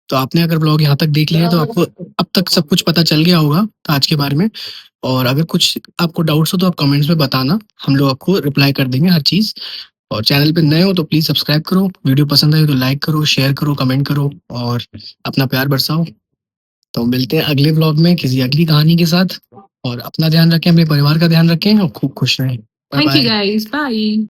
तो आपने अगर ब्लॉग यहाँ तक देख लिया है तो आपको अब तक सब कुछ पता चल गया होगा आज के बारे में। और अगर कुछ आपको डाउट्स हो तो आप कमेंट्स में बताना, हम लोग आपको रिप्लाई कर देंगे हर चीज़। और चैनल पे नए हो तो प्लीज़ सब्सक्राइब करो, वीडियो पसंद आई तो लाइक करो, शेयर करो, कमेंट करो और अपना प्यार बरसाओ। तो मिलते हैं अगले व्लॉग में किसी अगली कहानी के साथ। और अपना ध्यान रखें, अपने परिवार का ध्यान रखें और खूब खुश रहें। Bye thank you bye. Guys, bye.